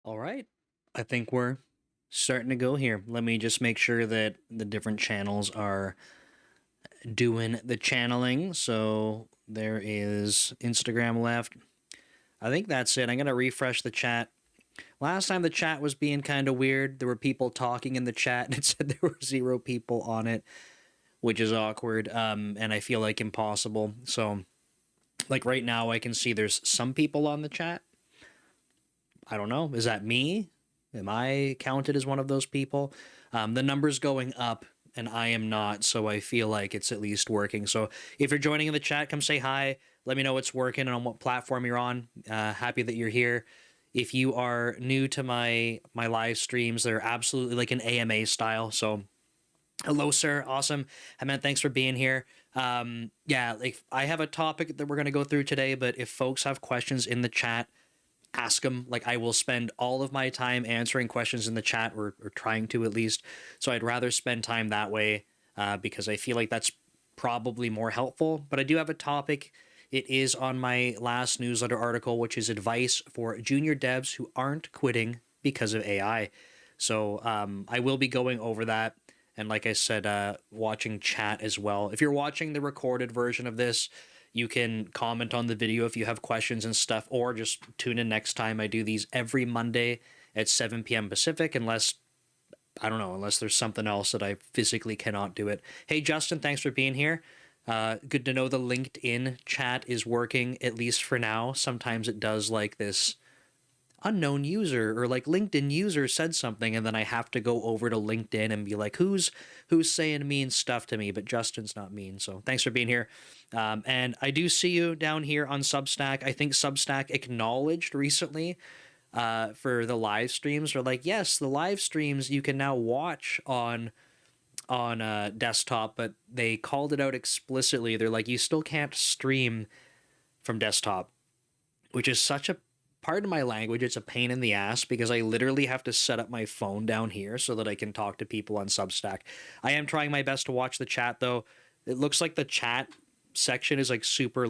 All right. I think we're starting to go here. Let me just make sure that the different channels are doing the channeling. So there is Instagram left. I think that's it. I'm going to refresh the chat. Last time the chat was being kind of weird. There were people talking in the chat and it said there were 0 people on it, which is awkward and I feel like impossible. So, like right now, I can see there's some people on the chat. I don't know. Is that me? Am I counted as one of those people? The number's going up and I am not, so I feel like it's at least working. So if you're joining in the chat, come say hi. Let me know it's working and on what platform you're on. Happy that you're here. If you are new to my live streams, they're absolutely like an AMA style. So hello, sir. Awesome. I mean, thanks for being here. Yeah, like I have a topic that we're going to go through today, but if folks have questions in the chat, ask them. Like I will spend all of my time answering questions in the chat, or trying to at least. So I'd rather spend time that way because I feel like that's probably more helpful. But I do have a topic. It is on my last newsletter article, which is advice for junior devs who aren't quitting because of AI. So I will be going over that. And like I said, watching chat as well. If you're watching the recorded version of this, you can comment on the video if you have questions and stuff, or just tune in next time. I do these every Monday at 7 p.m. Pacific, unless, I don't know, unless there's something else that I physically cannot do it. Hey, Justin, thanks for being here. Good to know the LinkedIn chat is working, at least for now. Sometimes it does like this unknown user or like LinkedIn user said something, and then I have to go over to LinkedIn and be like, who's saying mean stuff to me? But Justin's not mean, so thanks for being here. And I do see you down here on Substack. I think Substack acknowledged recently for the live streams, or like, yes, the live streams you can now watch on desktop, but they called it out explicitly. They're like, you still can't stream from desktop, which is such a, pardon my language, it's a pain in the ass because I literally have to set up my phone down here so that I can talk to people on Substack. I am trying my best to watch the chat though. It looks like the chat section is like super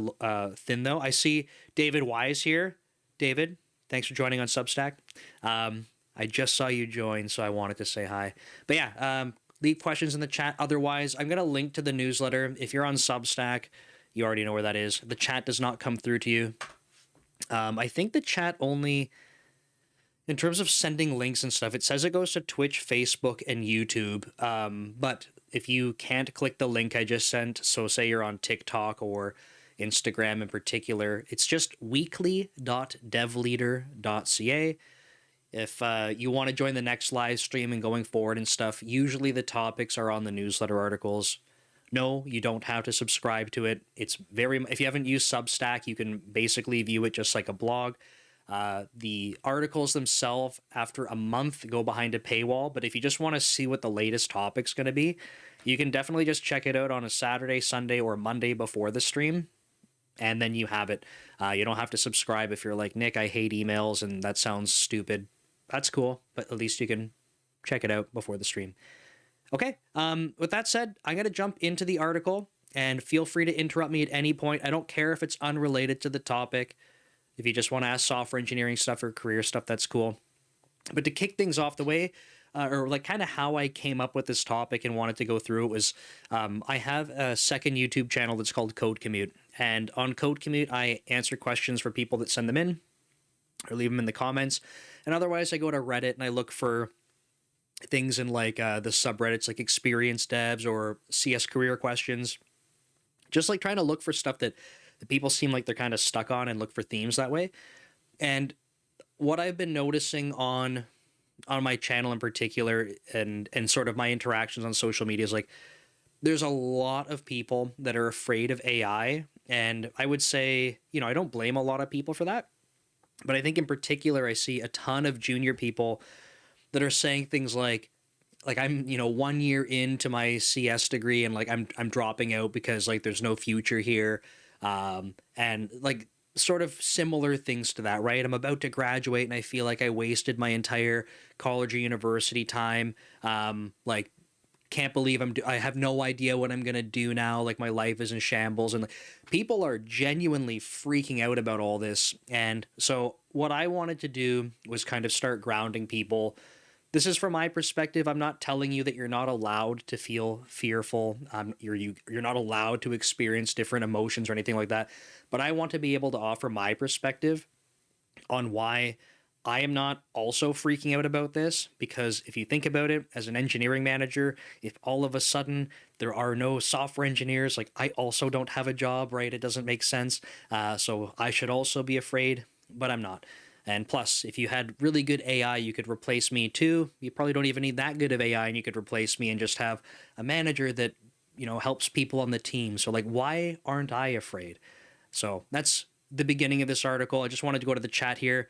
thin though. I see David Wise here. David, thanks for joining on Substack. I just saw you join, so I wanted to say hi. But yeah, leave questions in the chat. Otherwise, I'm going to link to the newsletter. If you're on Substack, you already know where that is. The chat does not come through to you. I think the chat only, in terms of sending links and stuff, it says it goes to Twitch, Facebook, and YouTube. But if you can't click the link I just sent, so say you're on TikTok or Instagram in particular, it's just weekly.devleader.ca. If you want to join the next live stream and going forward and stuff, usually the topics are on the newsletter articles. No, you don't have to subscribe to it. It's very, if you haven't used Substack, you can basically view it just like a blog. The articles themselves, after a month, go behind a paywall. But if you just want to see what the latest topic's going to be, you can definitely just check it out on a Saturday, Sunday, or Monday before the stream. And then you have it. You don't have to subscribe if you're like, Nick, I hate emails and that sounds stupid. That's cool, but at least you can check it out before the stream. Okay, with that said, I'm going to jump into the article, and feel free to interrupt me at any point. I don't care if it's unrelated to the topic. If you just want to ask software engineering stuff or career stuff, that's cool. But to kick things off, the way, or like kind of how I came up with this topic and wanted to go through it was, I have a second YouTube channel that's called Code Commute. And on Code Commute, I answer questions for people that send them in or leave them in the comments. And otherwise, I go to Reddit and I look for things in like the subreddits, like experienced devs or CS career questions. Just like trying to look for stuff that the people seem like they're kind of stuck on, and look for themes that way. And what I've been noticing on my channel in particular, and sort of my interactions on social media, is like there's a lot of people that are afraid of AI. And I would say, you know, I don't blame a lot of people for that. But I think in particular, I see a ton of junior people that are saying things like I'm, you know, 1 year into my CS degree and like I'm dropping out because like there's no future here. And like sort of similar things to that, right? I'm about to graduate and I feel like I wasted my entire college or university time, like can't believe I have no idea what I'm gonna do now. Like my life is in shambles, and like, people are genuinely freaking out about all this. And so what I wanted to do was kind of start grounding people. This is from my perspective. I'm not telling you that you're not allowed to feel fearful. You're not allowed to experience different emotions or anything like that. But I want to be able to offer my perspective on why I am not also freaking out about this, because if you think about it, as an engineering manager, if all of a sudden there are no software engineers, like I also don't have a job, right? It doesn't make sense. So I should also be afraid, but I'm not. And plus, if you had really good AI, you could replace me too. You probably don't even need that good of AI, and you could replace me and just have a manager that, helps people on the team. So like, why aren't I afraid? So that's the beginning of this article. I just wanted to go to the chat here.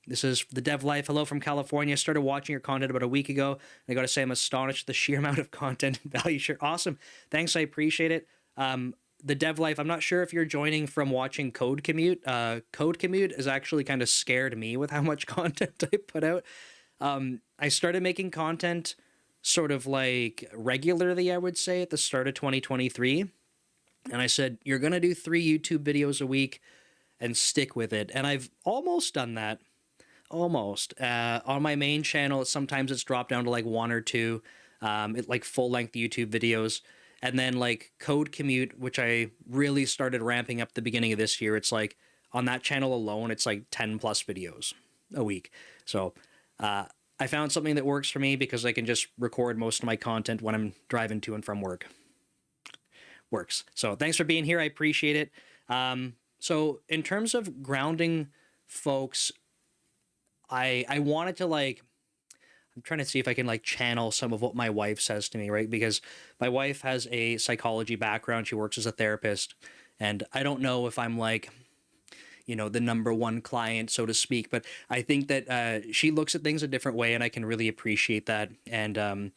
This is the Dev Life. Hello from California. I started watching your content about a week ago. And I got to say, I'm astonished at the sheer amount of content and value share. Awesome. Thanks. I appreciate it. The Dev Life, I'm not sure if you're joining from watching Code Commute. Code Commute has actually kind of scared me with how much content I put out. I started making content sort of like regularly, I would say, at the start of 2023. And I said, you're going to do 3 YouTube videos a week and stick with it. And I've almost done that. Almost. On my main channel, sometimes it's dropped down to like 1 or 2, like full-length YouTube videos. And then like Code Commute, which I really started ramping up the beginning of this year, it's like on that channel alone, it's like 10 plus videos a week. So I found something that works for me because I can just record most of my content when I'm driving to and from work. Works. So thanks for being here. I appreciate it. So in terms of grounding folks, I wanted to like, I'm trying to see if I can like channel some of what my wife says to me, right? Because my wife has a psychology background. She works as a therapist. And I don't know if I'm like, the #1 client, so to speak, but I think that she looks at things a different way, and I can really appreciate that. And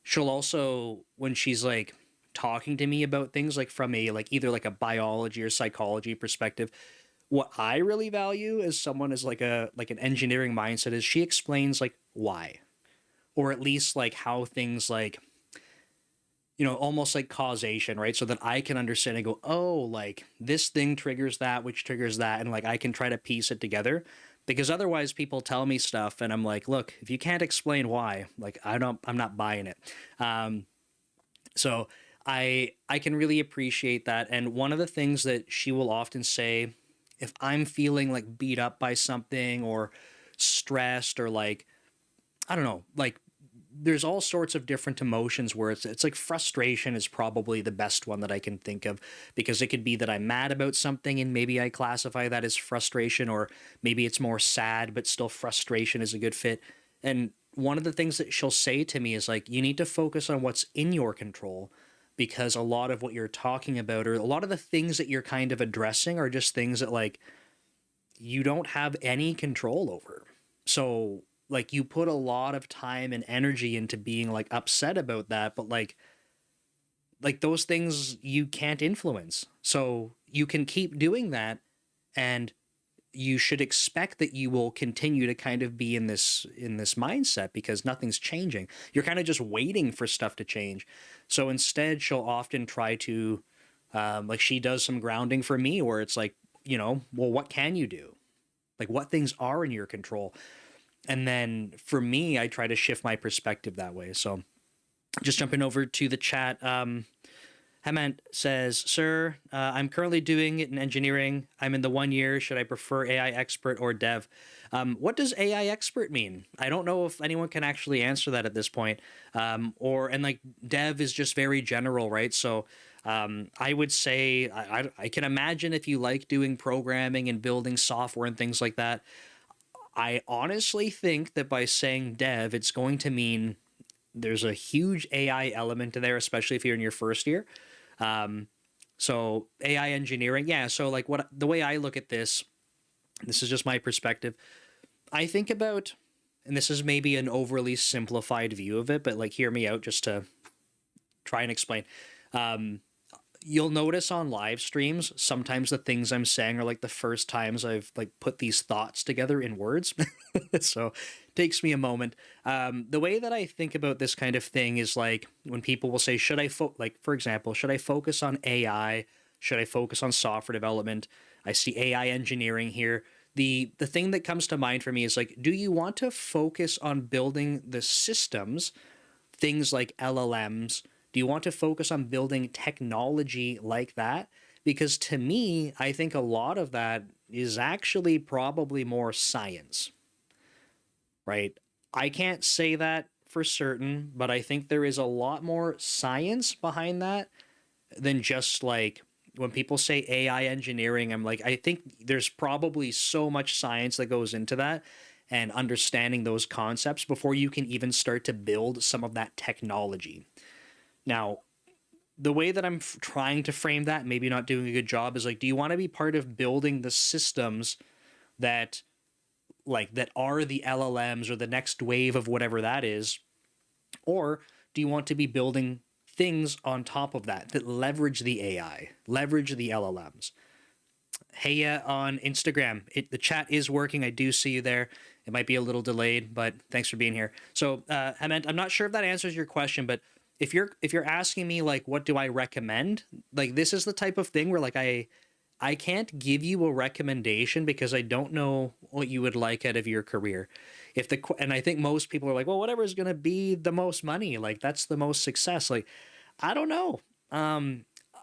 she'll also, when she's like talking to me about things like from a like either like a biology or psychology perspective, what I really value as someone is like an engineering mindset is she explains like why, or at least like how things like, almost like causation, right? So that I can understand and go, oh, like this thing triggers that, which triggers that. And like, I can try to piece it together, because otherwise people tell me stuff and I'm like, look, if you can't explain why, like, I'm not buying it. So I can really appreciate that. And one of the things that she will often say, if I'm feeling like beat up by something or stressed or like, I don't know, like there's all sorts of different emotions where it's like frustration is probably the best one that I can think of, because it could be that I'm mad about something and maybe I classify that as frustration, or maybe it's more sad, but still frustration is a good fit. And one of the things that she'll say to me is like, you need to focus on what's in your control, because a lot of what you're talking about, or a lot of the things that you're kind of addressing, are just things that like you don't have any control over. So like you put a lot of time and energy into being like upset about that, but like those things you can't influence. So you can keep doing that, and you should expect that you will continue to kind of be in this mindset, because nothing's changing. You're kind of just waiting for stuff to change. So instead, she'll often try to like she does some grounding for me, where it's like, well, what can you do? Like what things are in your control? And then for me, I try to shift my perspective that way. So just jumping over to the chat. Hemant says, sir, I'm currently doing it in engineering. I'm in the 1 year. Should I prefer AI expert or dev? What does AI expert mean? I don't know if anyone can actually answer that at this point. And like dev is just very general, right? So I would say, I can imagine if you like doing programming and building software and things like that. I honestly think that by saying dev, it's going to mean there's a huge AI element in there, especially if you're in your first year. So AI engineering, yeah. So like the way I look at this is just my perspective. I think about, and this is maybe an overly simplified view of it, but like hear me out just to try and explain. you'll notice on live streams, sometimes the things I'm saying are like the first times I've like put these thoughts together in words. So it takes me a moment. The way that I think about this kind of thing is like when people will say, should I, like, for example, should I focus on AI? Should I focus on software development? I see AI engineering here. The thing that comes to mind for me is like, do you want to focus on building the systems, things like LLMs? Do you want to focus on building technology like that? Because to me, I think a lot of that is actually probably more science, right? I can't say that for certain, but I think there is a lot more science behind that than just like when people say AI engineering. I'm like, I think there's probably so much science that goes into that and understanding those concepts before you can even start to build some of that technology. Now, the way that I'm trying to frame that, maybe not doing a good job, is like, do you want to be part of building the systems that that are the LLMs or the next wave of whatever that is? Or do you want to be building things on top of that that leverage the AI, leverage the LLMs? Hey, on Instagram, the chat is working. I do see you there. It might be a little delayed, but thanks for being here. So, Hement, I'm not sure if that answers your question, but if you're asking me like what do I recommend, like this is the type of thing where like I can't give you a recommendation because I don't know what you would like out of your career. And I think most people are like, well, whatever is going to be the most money, like that's the most success. Like, I don't know.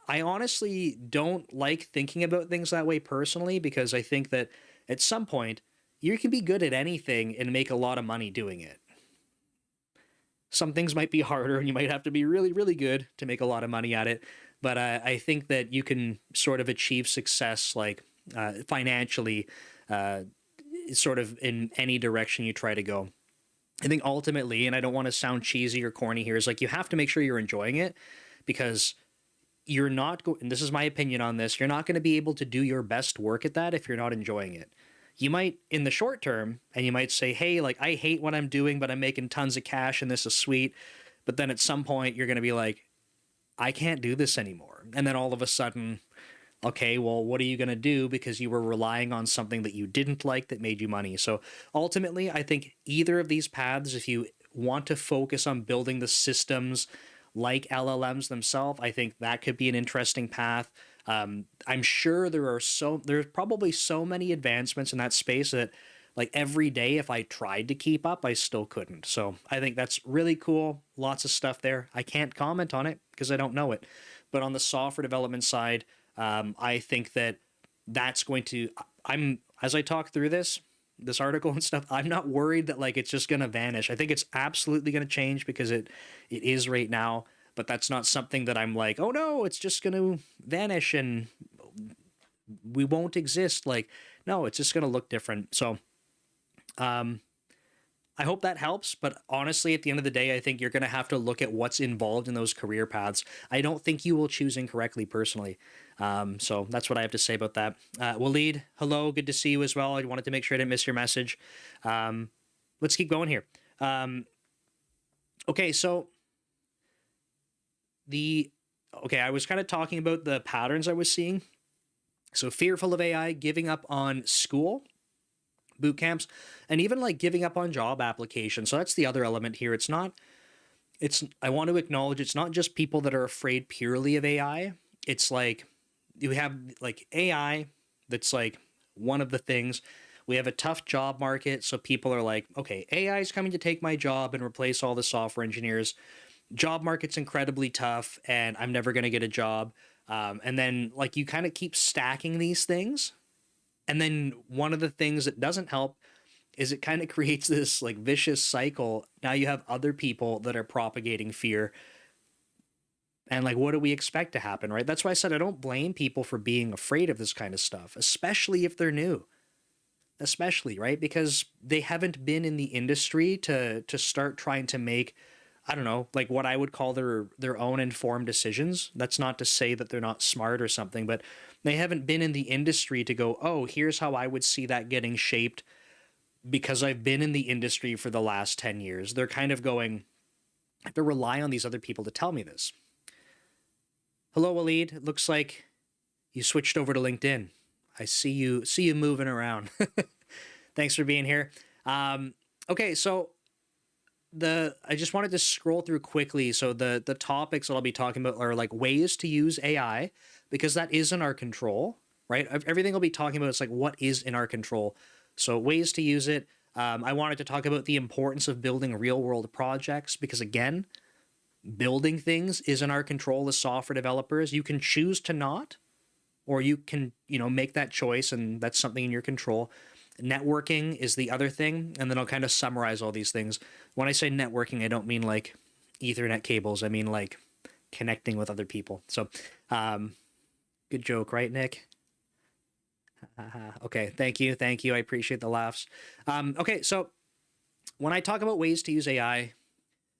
I honestly don't like thinking about things that way personally, because I think that at some point you can be good at anything and make a lot of money doing it. Some things might be harder and you might have to be really, really good to make a lot of money at it. But I think that you can sort of achieve success like financially sort of in any direction you try to go. I think ultimately, and I don't want to sound cheesy or corny here, is like you have to make sure you're enjoying it, because you're not going, and this is my opinion on this, you're not going to be able to do your best work at that if you're not enjoying it. You might in the short term, and you might say, hey, like I hate what I'm doing, but I'm making tons of cash and this is sweet. But then at some point you're going to be like, I can't do this anymore. And then all of a sudden, okay, well, what are you going to do? Because you were relying on something that you didn't like that made you money. So ultimately, I think either of these paths, if you want to focus on building the systems like LLMs themselves, I think that could be an interesting path. I'm sure there's probably so many advancements in that space that like every day, if I tried to keep up, I still couldn't. So I think that's really cool. Lots of stuff there. I can't comment on it because I don't know it. But on the software development side, I think that that's going to, as I talk through this article and stuff, I'm not worried that like it's just going to vanish. I think it's absolutely going to change because it is right now, but that's not something that I'm like, oh no, it's just going to vanish and we won't exist. Like, no, it's just going to look different. So, I hope that helps, but honestly, at the end of the day, I think you're going to have to look at what's involved in those career paths. I don't think you will choose incorrectly personally. So that's what I have to say about that. Waleed, hello, good to see you as well. I wanted to make sure I didn't miss your message. Let's keep going here. Okay, so I was kind of talking about the patterns I was seeing. So fearful of AI, giving up on school, boot camps, and even like giving up on job applications. So that's the other element here. I want to acknowledge it's not just people that are afraid purely of AI. It's like you have like AI that's like one of the things. We have a tough job market, so people are like, okay, AI is coming to take my job and replace all the software engineers. Job market's incredibly tough and I'm never going to get a job. And then like you kind of keep stacking these things. And then one of the things that doesn't help is it kind of creates this like vicious cycle. Now you have other people that are propagating fear. And like, what do we expect to happen, right? That's why I said I don't blame people for being afraid of this kind of stuff, especially if they're new. Especially, right? Because they haven't been in the industry to start trying to make, I don't know, like what I would call their own informed decisions. That's not to say that they're not smart or something, but they haven't been in the industry to go, oh, here's how I would see that getting shaped because I've been in the industry for the last 10 years. They're kind of going, I have to rely on these other people to tell me this. Hello, Waleed. It looks like you switched over to LinkedIn. I see you moving around. Thanks for being here. Um, okay, so the I just wanted to scroll through quickly. So the topics that I'll be talking about are like ways to use AI because that is in our control, right? Everything I'll be talking about is like what is in our control. So ways to use it. I wanted to talk about the importance of building real world projects because again, building things is in our control as software developers. You can choose to not, or you can, make that choice and that's something in your control. Networking is the other thing, and then I'll kind of summarize all these things. When I say networking, I don't mean like Ethernet cables. I mean like connecting with other people. So, good joke, right, Nick? Okay, thank you, I appreciate the laughs. Okay, so when I talk about ways to use AI,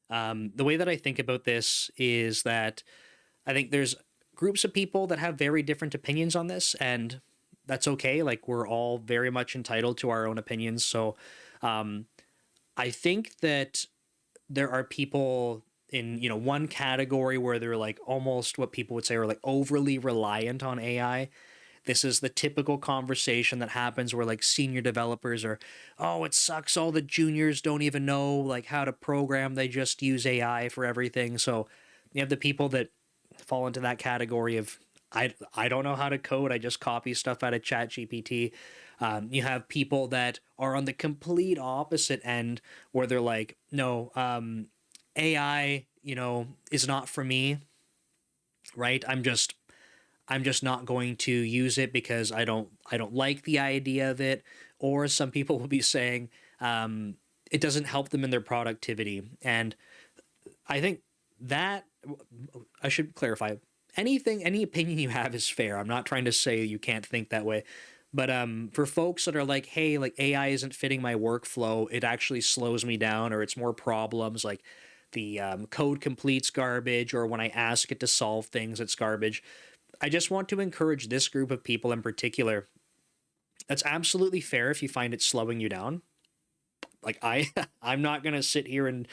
the way that I think about this is that I think there's groups of people that have very different opinions on this, and that's okay. Like, we're all very much entitled to our own opinions. So, um, I think that there are people in, one category where they're like almost what people would say are like overly reliant on AI. This is the typical conversation that happens where like senior developers are, oh, it sucks. All the juniors don't even know like how to program. They just use AI for everything. So you have the people that fall into that category of, I don't know how to code. I just copy stuff out of Chat GPT. You have people that are on the complete opposite end where they're like, no, AI, is not for me, right? I'm just not going to use it because I don't like the idea of it. Or some people will be saying it doesn't help them in their productivity. And I think that I should clarify. Any opinion you have is fair. I'm not trying to say you can't think that way. But for folks that are like, hey, like AI isn't fitting my workflow, it actually slows me down, or it's more problems. Like the code completes garbage, or when I ask it to solve things, it's garbage. I just want to encourage this group of people in particular. That's absolutely fair if you find it slowing you down. Like I'm not going to sit here and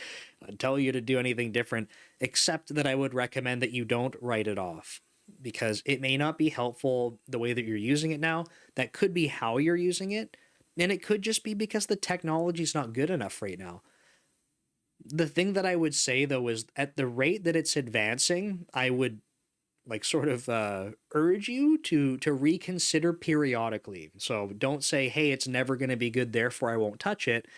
tell you to do anything different, except that I would recommend that you don't write it off because it may not be helpful the way that you're using it now. That could be how you're using it. And it could just be because the technology is not good enough right now. The thing that I would say though is at the rate that it's advancing, I would like sort of urge you to reconsider periodically. So don't say, "Hey, it's never going to be good, therefore I won't touch it,"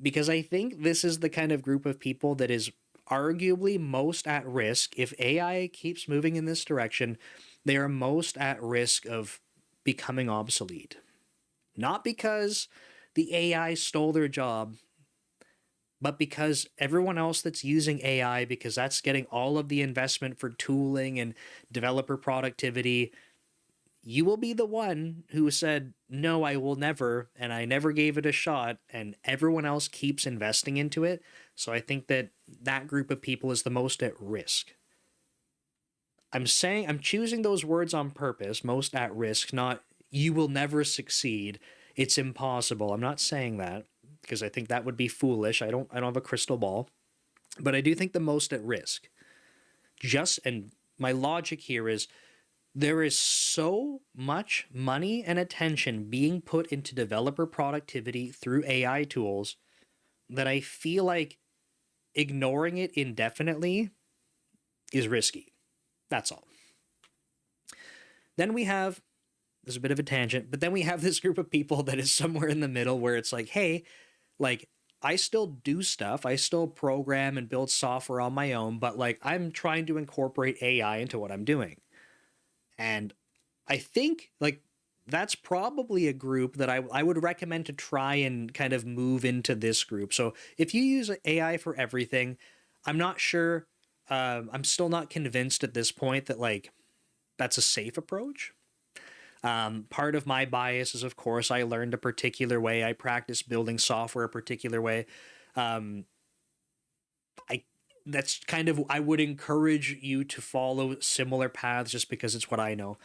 because I think this is the kind of group of people that is arguably most at risk if AI keeps moving in this direction. They are most at risk of becoming obsolete. Not because the AI stole their job, but because everyone else that's using AI, because that's getting all of the investment for tooling and developer productivity, you will be the one who said, no, I will never, and I never gave it a shot, and everyone else keeps investing into it. So I think that that group of people is the most at risk. I'm choosing those words on purpose, most at risk, not you will never succeed. It's impossible. I'm not saying that because I think that would be foolish. I don't have a crystal ball, but I do think the most at risk. And my logic here is there is so much money and attention being put into developer productivity through AI tools that I feel like ignoring it indefinitely is risky. That's all. Then we have, there's a bit of a tangent, but then we have this group of people that is somewhere in the middle where it's like, hey, like I still do stuff, I still program and build software on my own, but like I'm trying to incorporate AI into what I'm doing. And I think like that's probably a group that I would recommend to try and kind of move into this group. So if you use AI for everything, I'm not sure. I'm still not convinced at this point that like that's a safe approach. Part of my bias is, of course, I learned a particular way. I practice building software a particular way. Um, I that's kind of I would encourage you to follow similar paths just because it's what I know.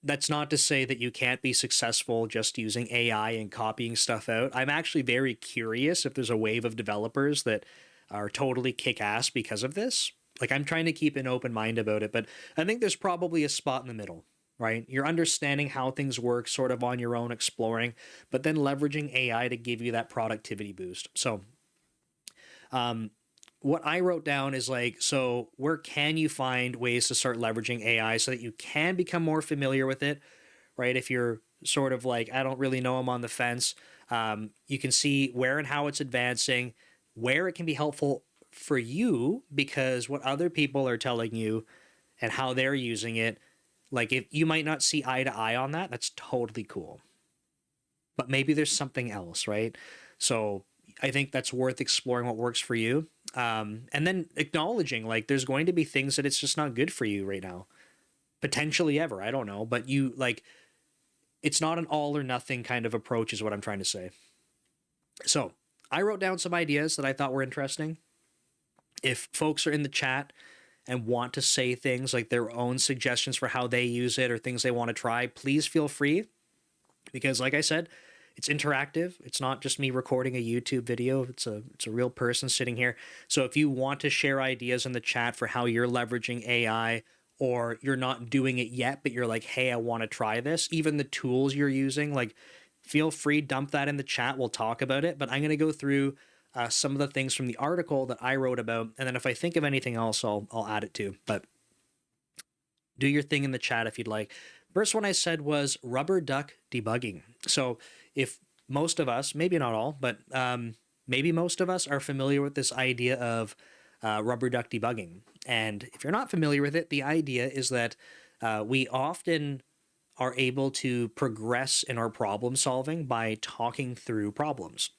That's not to say that you can't be successful just using AI and copying stuff out. I'm actually very curious if there's a wave of developers that are totally kick ass because of this. like I'm trying to keep an open mind about it, but I think there's probably a spot in the middle, right? You're understanding how things work sort of on your own, exploring, but then leveraging AI to give you that productivity boost. So, what I wrote down is like, so where can you find ways to start leveraging AI so that you can become more familiar with it, right? If you're sort of like, I don't really know, I'm on the fence, you can see where and how it's advancing, where it can be helpful for you, because what other people are telling you and how they're using it, like if you might not see eye to eye on that, that's totally cool. But maybe there's something else, right? So I think that's worth exploring what works for you. And then acknowledging like there's going to be things that it's just not good for you right now, potentially ever. I don't know, but you like it's not an all or nothing kind of approach, is what I'm trying to say. So I wrote down some ideas that I thought were interesting. If folks are in the chat and want to say things like their own suggestions for how they use it or things they want to try, please feel free. Because like I said, it's interactive. It's not just me recording a YouTube video. It's a real person sitting here. So if you want to share ideas in the chat for how you're leveraging AI, or you're not doing it yet, but you're like, hey, I want to try this, even the tools you're using, like feel free, dump that in the chat. We'll talk about it. But I'm going to go through some of the things from the article that I wrote about. And then if I think of anything else, I'll add it too. But do your thing in the chat if you'd like. First one I said was rubber duck debugging. So if most of us, maybe not all, but maybe most of us are familiar with this idea of rubber duck debugging. And if you're not familiar with it, the idea is that we often are able to progress in our problem solving by talking through problems.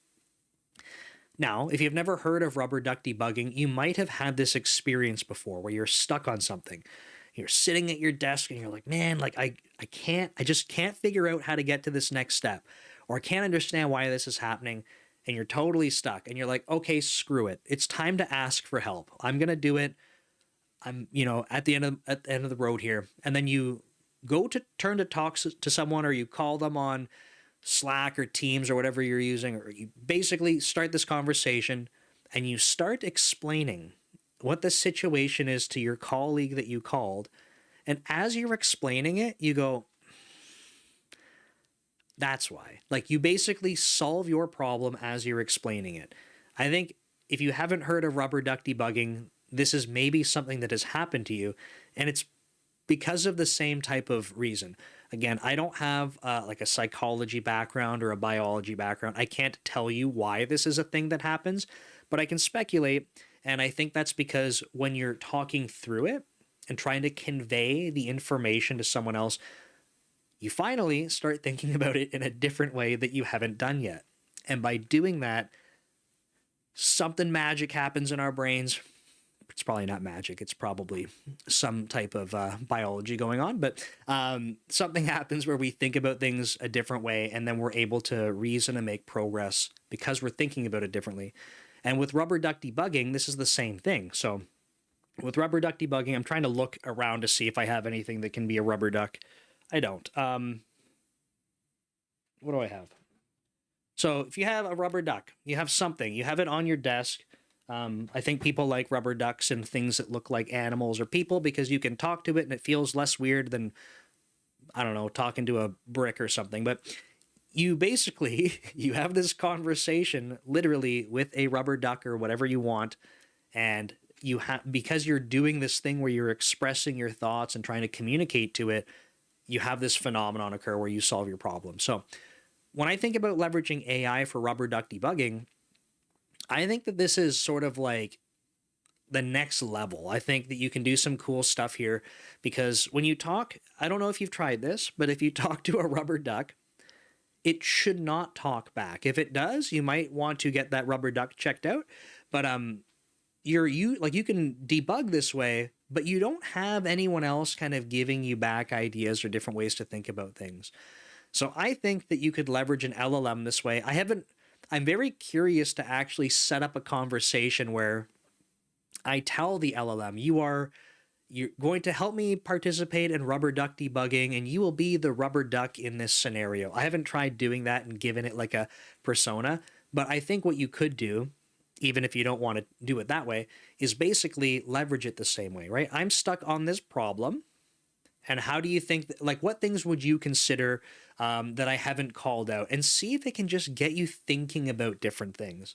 Now, if you've never heard of rubber duck debugging, you might have had this experience before where you're stuck on something. You're sitting at your desk and you're like, man, like I just can't figure out how to get to this next step, or I can't understand why this is happening. And you're totally stuck and you're like, okay, screw it. It's time to ask for help. I'm going to do it. I'm, at the end of the road here. And then you go to turn to talk to someone, or you call them on Slack or Teams or whatever you're using, or you basically start this conversation and you start explaining what the situation is to your colleague that you called. And as you're explaining it, you go, that's why. Like you basically solve your problem as you're explaining it. I think if you haven't heard of rubber duck debugging, this is maybe something that has happened to you, and it's because of the same type of reason. Again, I don't have like a psychology background or a biology background. I can't tell you why this is a thing that happens, but I can speculate. And I think that's because when you're talking through it and trying to convey the information to someone else, you finally start thinking about it in a different way that you haven't done yet. And by doing that, something magic happens in our brains. It's probably not magic. It's probably some type of biology going on. But something happens where we think about things a different way, and then we're able to reason and make progress because we're thinking about it differently. And with rubber duck debugging, this is the same thing. So with rubber duck debugging, I'm trying to look around to see if I have anything that can be a rubber duck. I don't. What do I have? So if you have a rubber duck, you have something, you have it on your desk. I think people like rubber ducks and things that look like animals or people because you can talk to it and it feels less weird than, I don't know, talking to a brick or something. But you basically, you have this conversation literally with a rubber duck or whatever you want. And you have, because you're doing this thing where you're expressing your thoughts and trying to communicate to it, you have this phenomenon occur where you solve your problem. So when I think about leveraging AI for rubber duck debugging, I think that this is sort of like the next level. I think that you can do some cool stuff here because when you talk, I don't know if you've tried this, but if you talk to a rubber duck, it should not talk back. If it does, you might want to get that rubber duck checked out. But you can debug this way, but you don't have anyone else kind of giving you back ideas or different ways to think about things. So I think that you could leverage an LLM this way. I'm very curious to actually set up a conversation where I tell the LLM, you're going to help me participate in rubber duck debugging, and you will be the rubber duck in this scenario. I haven't tried doing that and given it like a persona, but I think what you could do even if you don't want to do it that way, is basically leverage it the same way, right? I'm stuck on this problem. And how do you think, like, what things would you consider that I haven't called out? And see if it can just get you thinking about different things.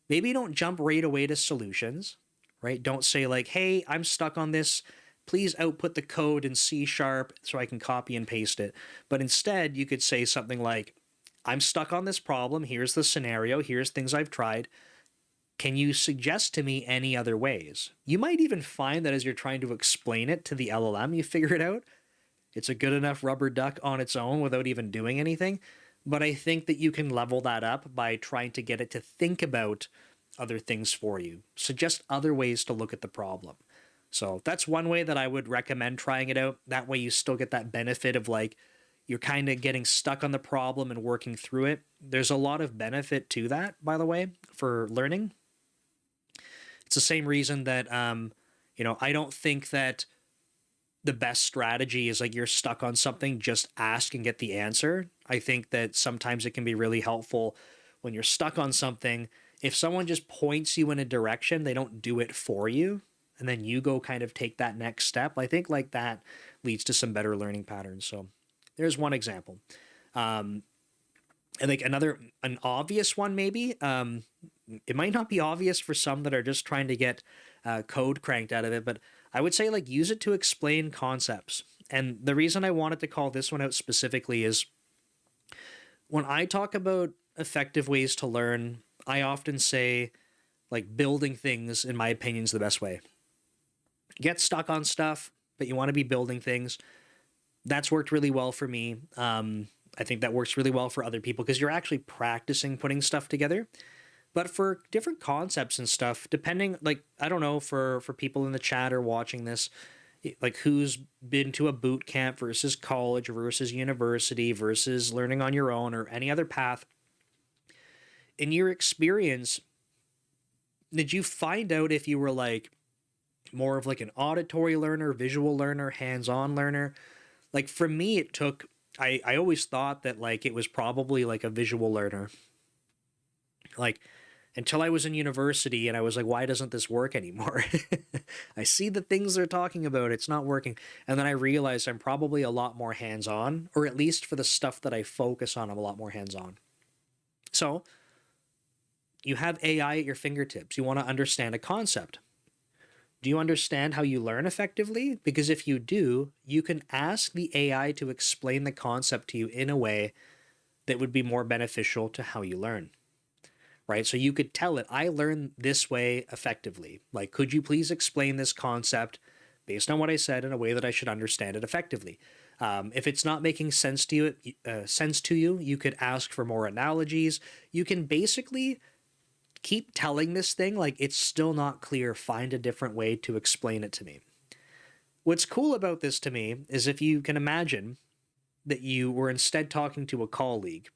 Maybe don't jump right away to solutions, right? Don't say, like, hey, I'm stuck on this. Please output the code in C# so I can copy and paste it. But instead, you could say something like, I'm stuck on this problem. Here's the scenario. Here's things I've tried. Can you suggest to me any other ways? You might even find that as you're trying to explain it to the LLM, you figure it out. It's a good enough rubber duck on its own without even doing anything. But I think that you can level that up by trying to get it to think about other things for you. Suggest other ways to look at the problem. So that's one way that I would recommend trying it out. That way you still get that benefit of, like, you're kind of getting stuck on the problem and working through it. There's a lot of benefit to that, by the way, for learning. It's the same reason that, I don't think that the best strategy is, like, you're stuck on something, just ask and get the answer. I think that sometimes it can be really helpful when you're stuck on something. If someone just points you in a direction, they don't do it for you, and then you go kind of take that next step. I think, like, that leads to some better learning patterns. So there's one example. I think an obvious one, maybe, it might not be obvious for some that are just trying to get code cranked out of it, but I would say, like, use it to explain concepts. And the reason I wanted to call this one out specifically is when I talk about effective ways to learn, I often say, like, building things, in my opinion, is the best way. Get stuck on stuff, but you want to be building things. That's worked really well for me. I think that works really well for other people because you're actually practicing putting stuff together. But for different concepts and stuff, depending, like, I don't know, for people in the chat or watching this, like, who's been to a boot camp versus college versus university versus learning on your own or any other path, in your experience, did you find out if you were, like, more of, like, an auditory learner, visual learner, hands-on learner? Like, for me, it took, I always thought that, like, it was probably, like, a visual learner. Like, until I was in university and I was like, why doesn't this work anymore? I see the things they're talking about. It's not working. And then I realized I'm probably a lot more hands-on, or at least for the stuff that I focus on, I'm a lot more hands-on. So you have AI at your fingertips. You want to understand a concept. Do you understand how you learn effectively? Because if you do, you can ask the AI to explain the concept to you in a way that would be more beneficial to how you learn. Right? So you could tell it, I learn this way effectively. Like, could you please explain this concept based on what I said in a way that I should understand it effectively? If it's not making sense to you, you could ask for more analogies. You can basically keep telling this thing, like, it's still not clear, find a different way to explain it to me. What's cool about this to me is if you can imagine that you were instead talking to a colleague,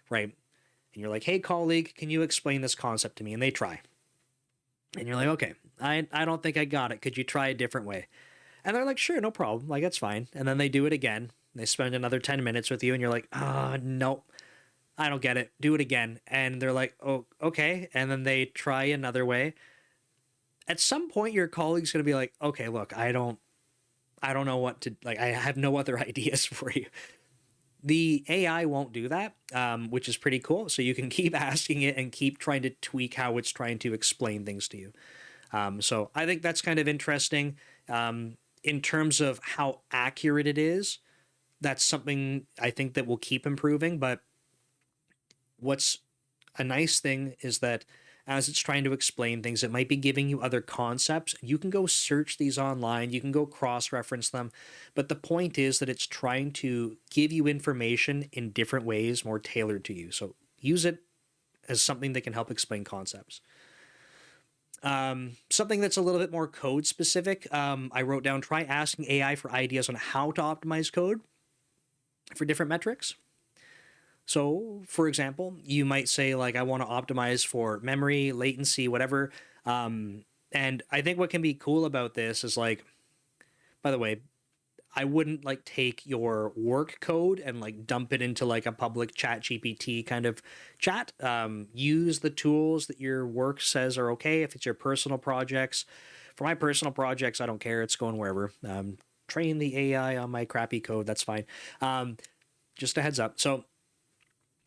right? And you're like, hey, colleague, can you explain this concept to me? And they try. And you're like, okay, I don't think I got it. Could you try a different way? And they're like, sure, no problem. Like, that's fine. And then they do it again. They spend another 10 minutes with you, and you're like, no, I don't get it. Do it again. And they're like, oh, okay. And then they try another way. At some point, your colleague's going to be like, okay, look, I don't know what to, like, I have no other ideas for you. The AI won't do that, which is pretty cool. So you can keep asking it and keep trying to tweak how it's trying to explain things to you. So I think that's kind of interesting. In terms of how accurate it is, that's something I think that will keep improving. But what's a nice thing is that as it's trying to explain things, it might be giving you other concepts. You can go search these online. You can go cross-reference them. But the point is that it's trying to give you information in different ways, more tailored to you. So use it as something that can help explain concepts. Something that's a little bit more code specific. I wrote down, try asking AI for ideas on how to optimize code for different metrics. So, for example, you might say, like, I want to optimize for memory, latency, whatever. And I think what can be cool about this is, like, by the way, I wouldn't like take your work code and like dump it into like a public chat GPT kind of chat. Use the tools that your work says are okay. If it's your personal projects, for my personal projects, I don't care. It's going wherever. Train the AI on my crappy code. That's fine. Just a heads up. So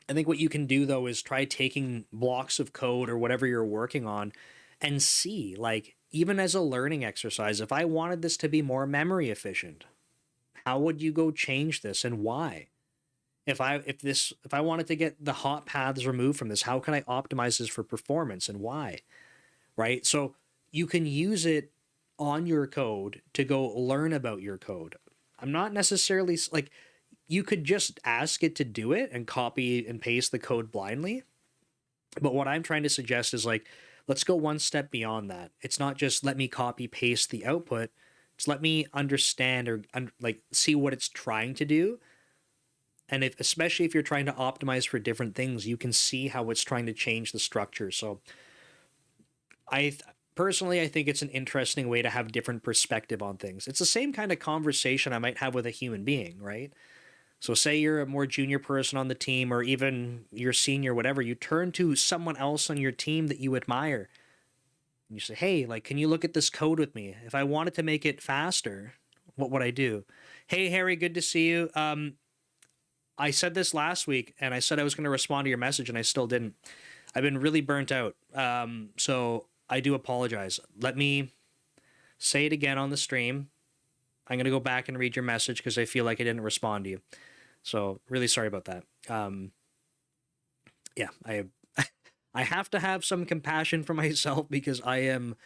I think what you can do though is try taking blocks of code or whatever you're working on and see, like, even as a learning exercise, if I wanted this to be more memory efficient, how would you go change this and why? If I wanted to get the hot paths removed from this, how can I optimize this for performance and why? Right? So you can use it on your code to go learn about your code. I'm not necessarily like, you could just ask it to do it and copy and paste the code blindly. But what I'm trying to suggest is like, let's go one step beyond that. It's not just let me copy paste the output. It's let me understand or like see what it's trying to do. And if, especially if you're trying to optimize for different things, you can see how it's trying to change the structure. So personally, I think it's an interesting way to have different perspective on things. It's the same kind of conversation I might have with a human being, right? So say you're a more junior person on the team, or even you're senior, whatever, you turn to someone else on your team that you admire. And you say, hey, like, can you look at this code with me? If I wanted to make it faster, what would I do? Hey, Harry, good to see you. I said this last week, and I said I was going to respond to your message, and I still didn't. I've been really burnt out. So I do apologize. Let me say it again on the stream. I'm going to go back and read your message because I feel like I didn't respond to you. So really sorry about that. Yeah, I have to have some compassion for myself because I am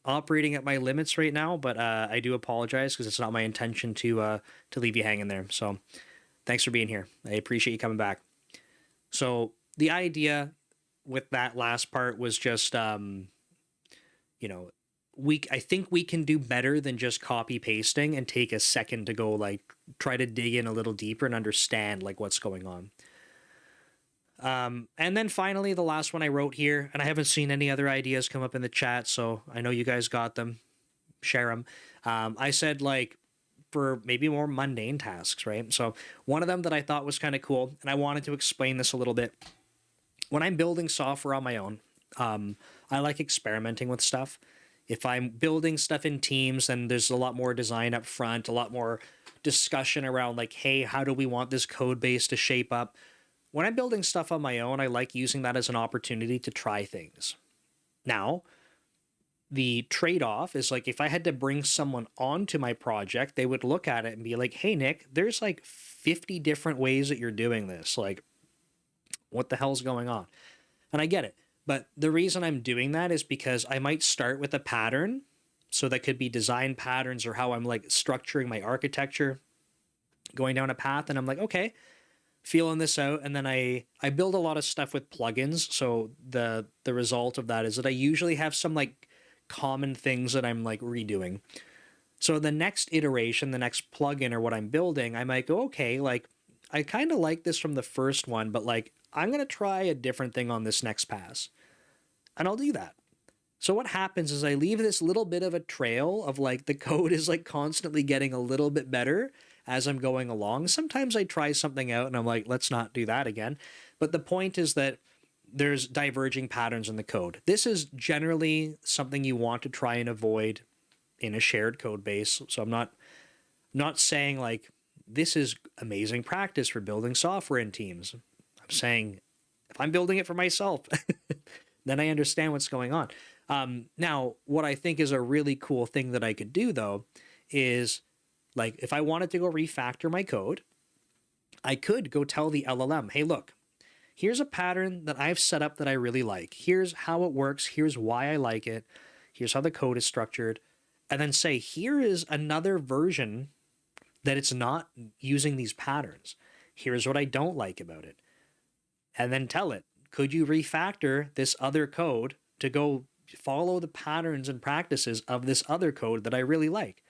operating at my limits right now. But I do apologize because it's not my intention to leave you hanging there. So thanks for being here. I appreciate you coming back. So the idea with that last part was just, I think we can do better than just copy pasting and take a second to go like try to dig in a little deeper and understand like what's going on. And then finally, the last one I wrote here, and I haven't seen any other ideas come up in the chat, so I know you guys got them. Share them. I said like for maybe more mundane tasks, right? So one of them that I thought was kind of cool, and I wanted to explain this a little bit. When I'm building software on my own, I like experimenting with stuff. If I'm building stuff in teams, then there's a lot more design up front, a lot more discussion around like, hey, how do we want this code base to shape up? When I'm building stuff on my own, I like using that as an opportunity to try things. Now, the trade-off is like if I had to bring someone onto my project, they would look at it and be like, hey, Nick, there's like 50 different ways that you're doing this. Like, what the hell's going on? And I get it. But the reason I'm doing that is because I might start with a pattern. So that could be design patterns or how I'm like structuring my architecture, going down a path. And I'm like, okay, feeling this out. And then I build a lot of stuff with plugins. So the result of that is that I usually have some like common things that I'm like redoing. So the next iteration, the next plugin or what I'm building, I might go, okay, like I kind of like this from the first one, but like I'm going to try a different thing on this next pass. And I'll do that. So what happens is I leave this little bit of a trail of like the code is like constantly getting a little bit better as I'm going along. Sometimes I try something out and I'm like, let's not do that again. But the point is that there's diverging patterns in the code. This is generally something you want to try and avoid in a shared code base. So I'm not saying like this is amazing practice for building software in teams. I'm saying if I'm building it for myself, then I understand what's going on. Now, what I think is a really cool thing that I could do, though, is like if I wanted to go refactor my code, I could go tell the LLM, hey, look, here's a pattern that I've set up that I really like. Here's how it works. Here's why I like it. Here's how the code is structured. And then say, here is another version that it's not using these patterns. Here's what I don't like about it. And then tell it, could you refactor this other code to go follow the patterns and practices of this other code that I really like?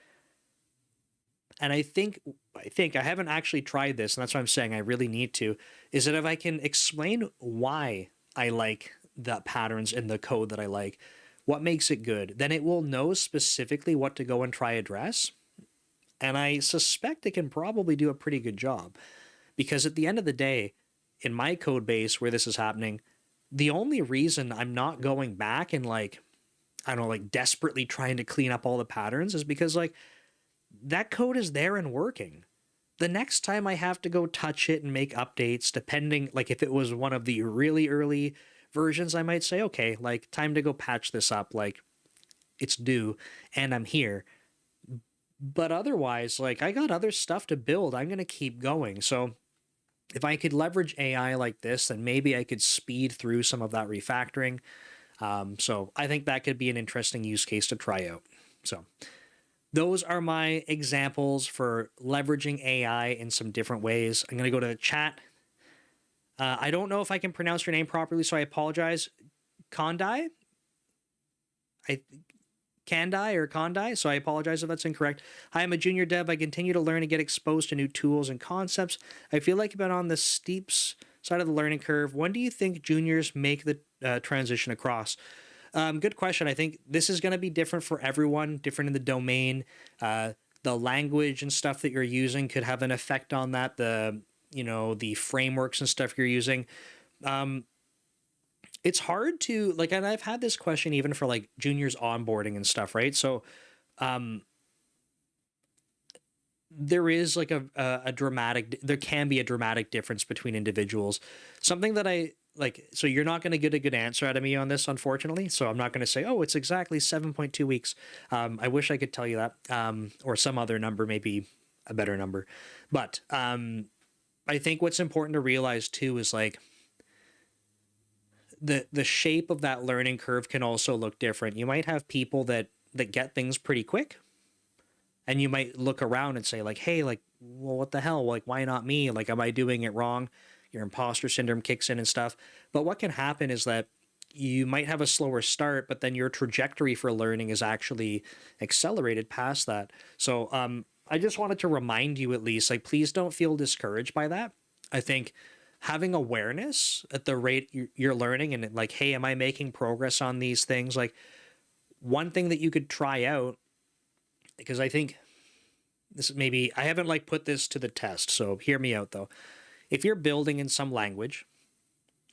And I think I haven't actually tried this, and that's what I'm saying I really need to, is that if I can explain why I like the patterns in the code that I like, what makes it good, then it will know specifically what to go and try address. And I suspect it can probably do a pretty good job, because at the end of the day, in my code base where this is happening, the only reason I'm not going back and like, I don't know, like desperately trying to clean up all the patterns is because like that code is there and working. The next time I have to go touch it and make updates, depending, like if it was one of the really early versions, I might say, okay, like time to go patch this up. Like it's due and I'm here. But otherwise, like I got other stuff to build. I'm going to keep going. So if I could leverage AI like this, then maybe I could speed through some of that refactoring. So I think that could be an interesting use case to try out. So those are my examples for leveraging AI in some different ways. I'm going to go to the chat. I don't know if I can pronounce your name properly, so I apologize. Kondai? Kondai, so I apologize if that's incorrect. Hi, I'm a junior dev. I continue to learn and get exposed to new tools and concepts. I feel like I've been on the steep side of the learning curve. When do you think juniors make the transition across? Good question. I think this is going to be different for everyone, different in the domain. The language and stuff that you're using could have an effect on that. The frameworks and stuff you're using. It's hard to like, and I've had this question even for like juniors onboarding and stuff, right? So, there is like there can be a dramatic difference between individuals. Something that I like, so you're not going to get a good answer out of me on this, unfortunately. So I'm not going to say, oh, it's exactly 7.2 weeks. I wish I could tell you that, or some other number, maybe a better number. But I think what's important to realize too is like, the shape of that learning curve can also look different. You might have people that get things pretty quick, and you might look around and say like, hey, like, well, what the hell? Like, why not me? Like, am I doing it wrong? Your imposter syndrome kicks in and stuff. But what can happen is that you might have a slower start, but then your trajectory for learning is actually accelerated past that. So I just wanted to remind you, at least, like, please don't feel discouraged by that. I think having awareness at the rate you're learning and like, hey, am I making progress on these things? Like, one thing that you could try out, because I think this is maybe, I haven't like put this to the test, so hear me out though. If you're building in some language,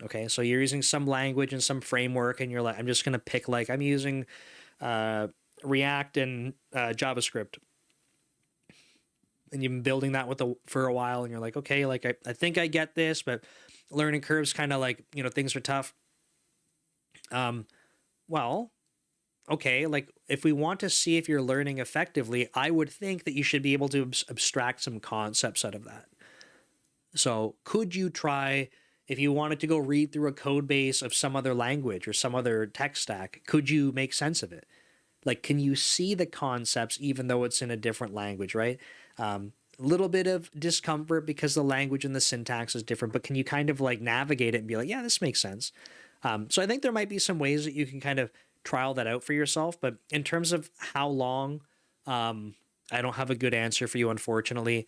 okay, so you're using some language and some framework and you're like, I'm just going to pick, like, I'm using React and JavaScript, and you've been building that for a while, and you're like, okay, like I think I get this, but learning curves kind of like, things are tough. Well, okay, like if we want to see if you're learning effectively, I would think that you should be able to abstract some concepts out of that. So could you try, if you wanted to go read through a code base of some other language or some other tech stack, could you make sense of it? Like, can you see the concepts even though it's in a different language, right? A little bit of discomfort because the language and the syntax is different, but can you kind of like navigate it and be like, yeah, this makes sense. So I think there might be some ways that you can kind of trial that out for yourself. But in terms of how long, I don't have a good answer for you, unfortunately.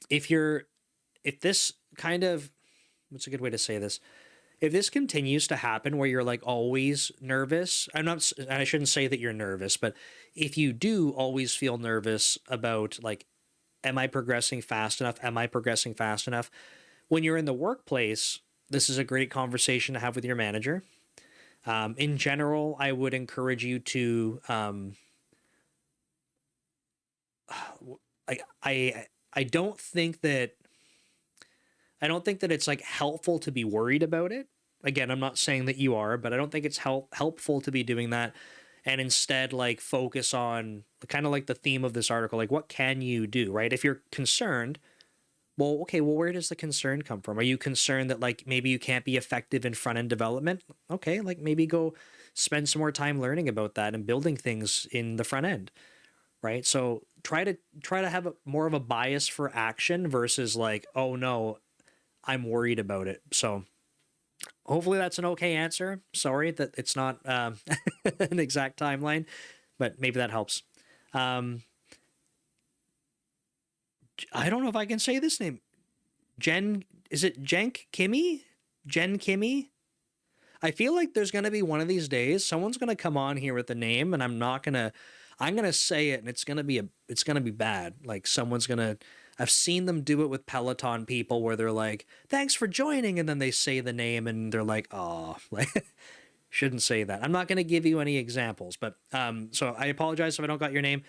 If this kind of, what's a good way to say this? If this continues to happen where you're like always nervous, I shouldn't say that you're nervous, but if you do always feel nervous about like, am I progressing fast enough? Am I progressing fast enough? When you're in the workplace, this is a great conversation to have with your manager. In general, I would encourage you to, I don't think that it's like helpful to be worried about it. Again, I'm not saying that you are, but I don't think it's helpful to be doing that. And instead, like, focus on kind of like the theme of this article, like, what can you do, right? If you're concerned, well, okay, well, where does the concern come from? Are you concerned that like maybe you can't be effective in front end development? Okay, like maybe go spend some more time learning about that and building things in the front end, right? So try to have more of a bias for action versus like, oh no, I'm worried about it. So hopefully that's an okay answer. Sorry that it's not an exact timeline, but maybe that helps. I don't know if I can say this name. Is it Jenk Kimmy? Jen Kimmy? I feel like there's going to be one of these days, someone's going to come on here with a name and I'm I'm gonna say it, and it's gonna be bad. Like someone's gonna. I've seen them do it with Peloton people where they're like, "Thanks for joining," and then they say the name, and they're like, "Oh, like shouldn't say that." I'm not gonna give you any examples, but so I apologize if I don't got your name.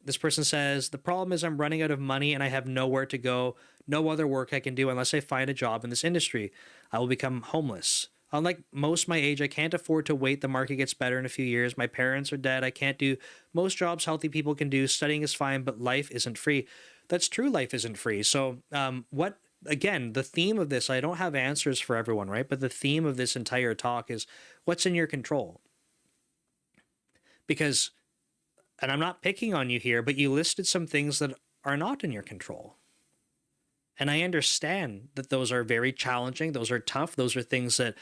This person says the problem is I'm running out of money and I have nowhere to go, no other work I can do unless I find a job in this industry. I will become homeless. Unlike most my age, I can't afford to wait. The market gets better in a few years. My parents are dead. I can't do most jobs healthy people can do. Studying is fine, but life isn't free. That's true. Life isn't free. So, what, again, the theme of this, I don't have answers for everyone, right? But the theme of this entire talk is what's in your control. Because, and I'm not picking on you here, but you listed some things that are not in your control. And I understand that those are very challenging. Those are tough. Those are things that,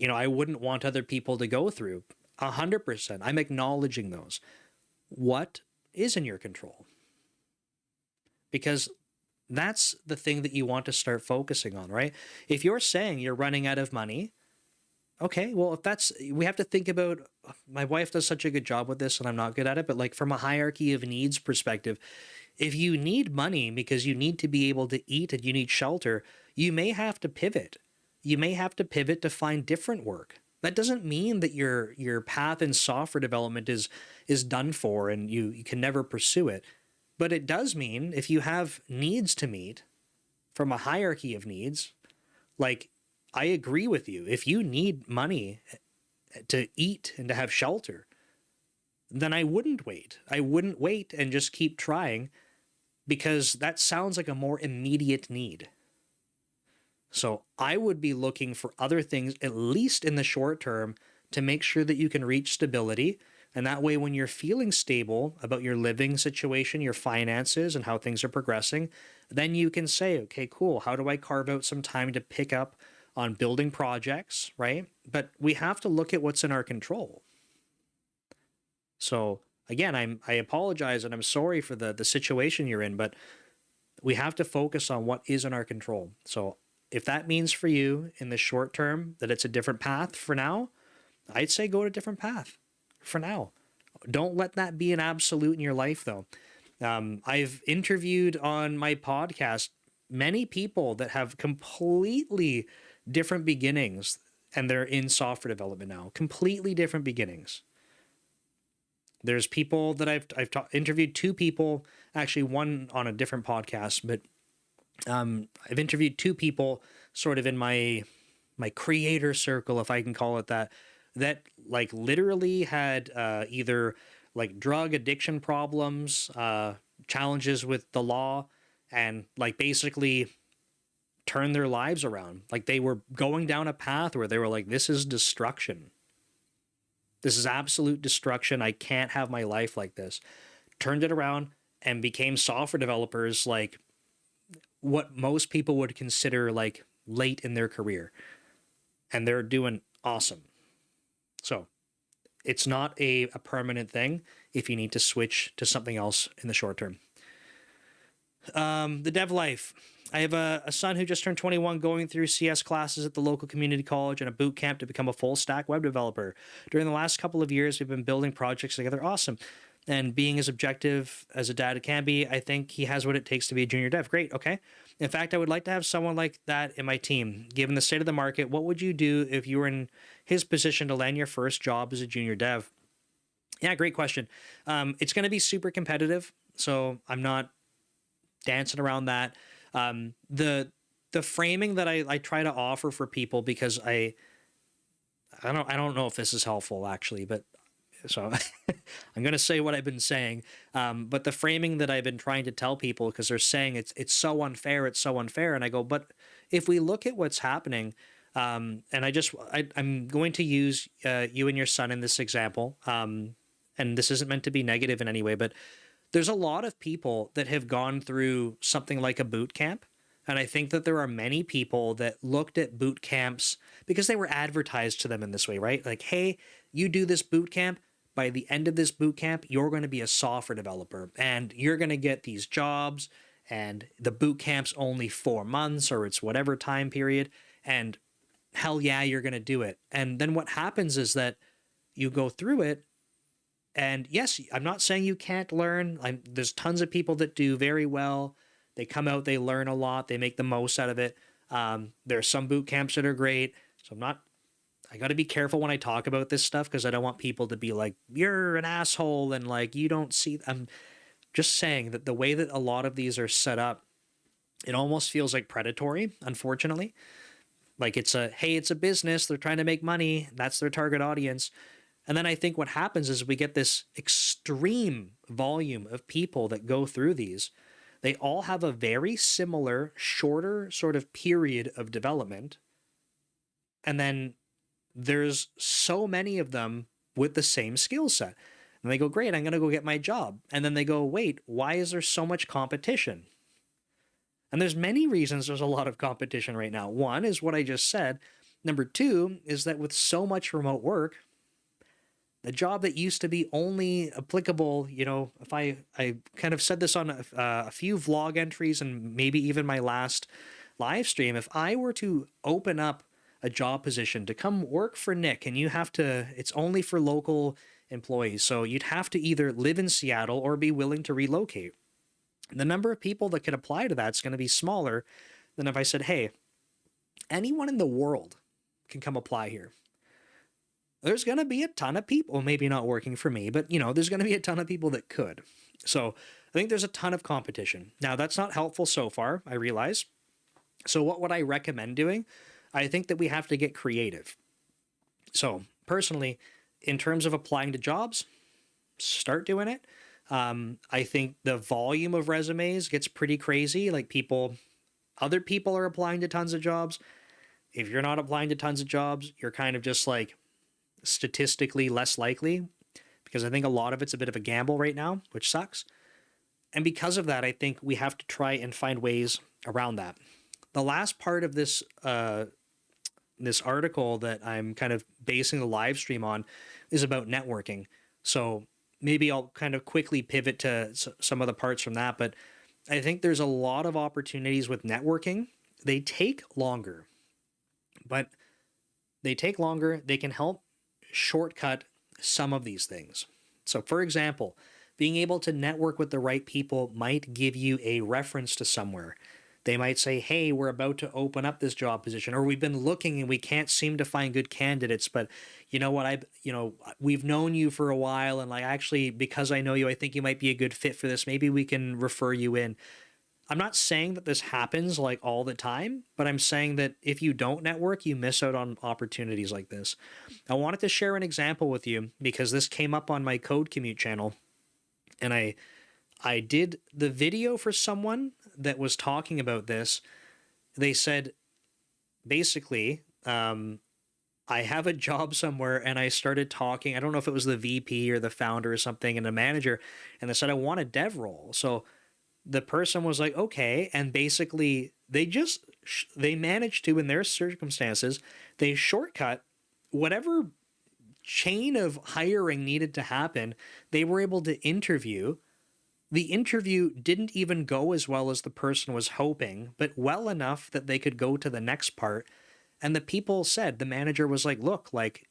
I wouldn't want other people to go through. 100%. I'm acknowledging those. What is in your control? Because that's the thing that you want to start focusing on, right? If you're saying you're running out of money, okay, well, we have to think about, my wife does such a good job with this and I'm not good at it, but like from a hierarchy of needs perspective, if you need money because you need to be able to eat and you need shelter, you may have to pivot. You may have to pivot to find different work. That doesn't mean that your path in software development is done for and you can never pursue it. But it does mean if you have needs to meet from a hierarchy of needs, like I agree with you. If you need money to eat and to have shelter, then I wouldn't wait. I wouldn't wait and just keep trying because that sounds like a more immediate need. So I would be looking for other things, at least in the short term, to make sure that you can reach stability. And that way, when you're feeling stable about your living situation, your finances, and how things are progressing, then you can say, okay, cool. How do I carve out some time to pick up on building projects, right? But we have to look at what's in our control. So again, I apologize and I'm sorry for the situation you're in, but we have to focus on what is in our control. So if that means for you in the short term that it's a different path for now, I'd say go to a different path for now. Don't let that be an absolute in your life, though. I've interviewed on my podcast many people that have completely different beginnings and they're in software development now. Completely different beginnings. There's people that I've interviewed, two people, actually one on a different podcast, but I've interviewed two people sort of in my creator circle, if I can call it that like literally had either like drug addiction problems, challenges with the law, and like basically turned their lives around. Like they were going down a path where they were like, this is destruction. This is absolute destruction. I can't have my life like this. Turned it around and became software developers, like what most people would consider like late in their career. And they're doing awesome. So it's not a permanent thing if you need to switch to something else in the short term. The dev life. I have a son who just turned 21 going through CS classes at the local community college and a boot camp to become a full stack web developer. During the last couple of years, we've been building projects together. Awesome. And being as objective as a dad can be, I think he has what it takes to be a junior dev. Great. Okay. In fact, I would like to have someone like that in my team. Given the state of the market, what would you do if you were in his position to land your first job as a junior dev? Yeah, great question. It's going to be super competitive, so I'm not dancing around that. The framing that I try to offer for people, because I don't know if this is helpful actually, but so I'm going to say what I've been saying. But the framing that I've been trying to tell people, because they're saying it's so unfair, it's so unfair. And I go, but if we look at what's happening, and I'm going to use you and your son in this example. And this isn't meant to be negative in any way, but there's a lot of people that have gone through something like a boot camp. And I think that there are many people that looked at boot camps because they were advertised to them in this way, right? Like, hey, you do this boot camp. By the end of this boot camp, you're going to be a software developer and you're going to get these jobs, and the boot camp's only 4 months or it's whatever time period. And hell yeah, you're going to do it. And then what happens is that you go through it And yes, I'm not saying you can't learn. There's tons of people that do very well. They come out, they learn a lot, they make the most out of it. There's some boot camps that are great. So I got to be careful when I talk about this stuff because I don't want people to be like, you're an asshole and like you don't see. I'm just saying that the way that a lot of these are set up, it almost feels like predatory, unfortunately. Like hey, it's a business. They're trying to make money. That's their target audience. And then I think what happens is we get this extreme volume of people that go through these. They all have a very similar, shorter sort of period of development. And then there's so many of them with the same skill set. And they go, great, I'm going to go get my job. And then they go, wait, why is there so much competition? And there's many reasons there's a lot of competition right now. One is what I just said. Number two is that with so much remote work, the job that used to be only applicable, if I kind of said this on a few vlog entries and maybe even my last live stream, if I were to open up a job position to come work for Nick and it's only for local employees. So you'd have to either live in Seattle or be willing to relocate. The number of people that could apply to that's going to be smaller than if I said, hey, anyone in the world can come apply here. There's going to be a ton of people, well, maybe not working for me, but there's going to be a ton of people that could. So I think there's a ton of competition. Now that's not helpful so far, I realize. So what would I recommend doing? I think that we have to get creative. So personally, in terms of applying to jobs, start doing it. I think the volume of resumes gets pretty crazy. Like other people are applying to tons of jobs. If you're not applying to tons of jobs, you're kind of just like statistically less likely, because I think a lot of it's a bit of a gamble right now, which sucks. And because of that, I think we have to try and find ways around that. The last part of this this article that I'm kind of basing the live stream on is about networking. So maybe I'll kind of quickly pivot to some of the parts from that. But I think there's a lot of opportunities with networking. They take longer, but they can help shortcut some of these things. So for example, being able to network with the right people might give you a reference to somewhere. They might say, hey, we're about to open up this job position, or we've been looking and we can't seem to find good candidates, but you know what, we've known you for a while, and like, actually, because I know you, I think you might be a good fit for this. Maybe we can refer you in. I'm not saying that this happens like all the time, but I'm saying that if you don't network, you miss out on opportunities like this. I wanted to share an example with you because this came up on my Code Commute channel, and I did the video for someone that was talking about this. They said, basically, I have a job somewhere, and I started talking. I don't know if it was the VP or the founder or something and the manager, and they said, I want a dev role. So the person was like, okay. And basically they managed to, in their circumstances, they shortcut whatever chain of hiring needed to happen. They were able to interview. The interview didn't even go as well as the person was hoping, but well enough that they could go to the next part. And the people said, the manager was like, look, like,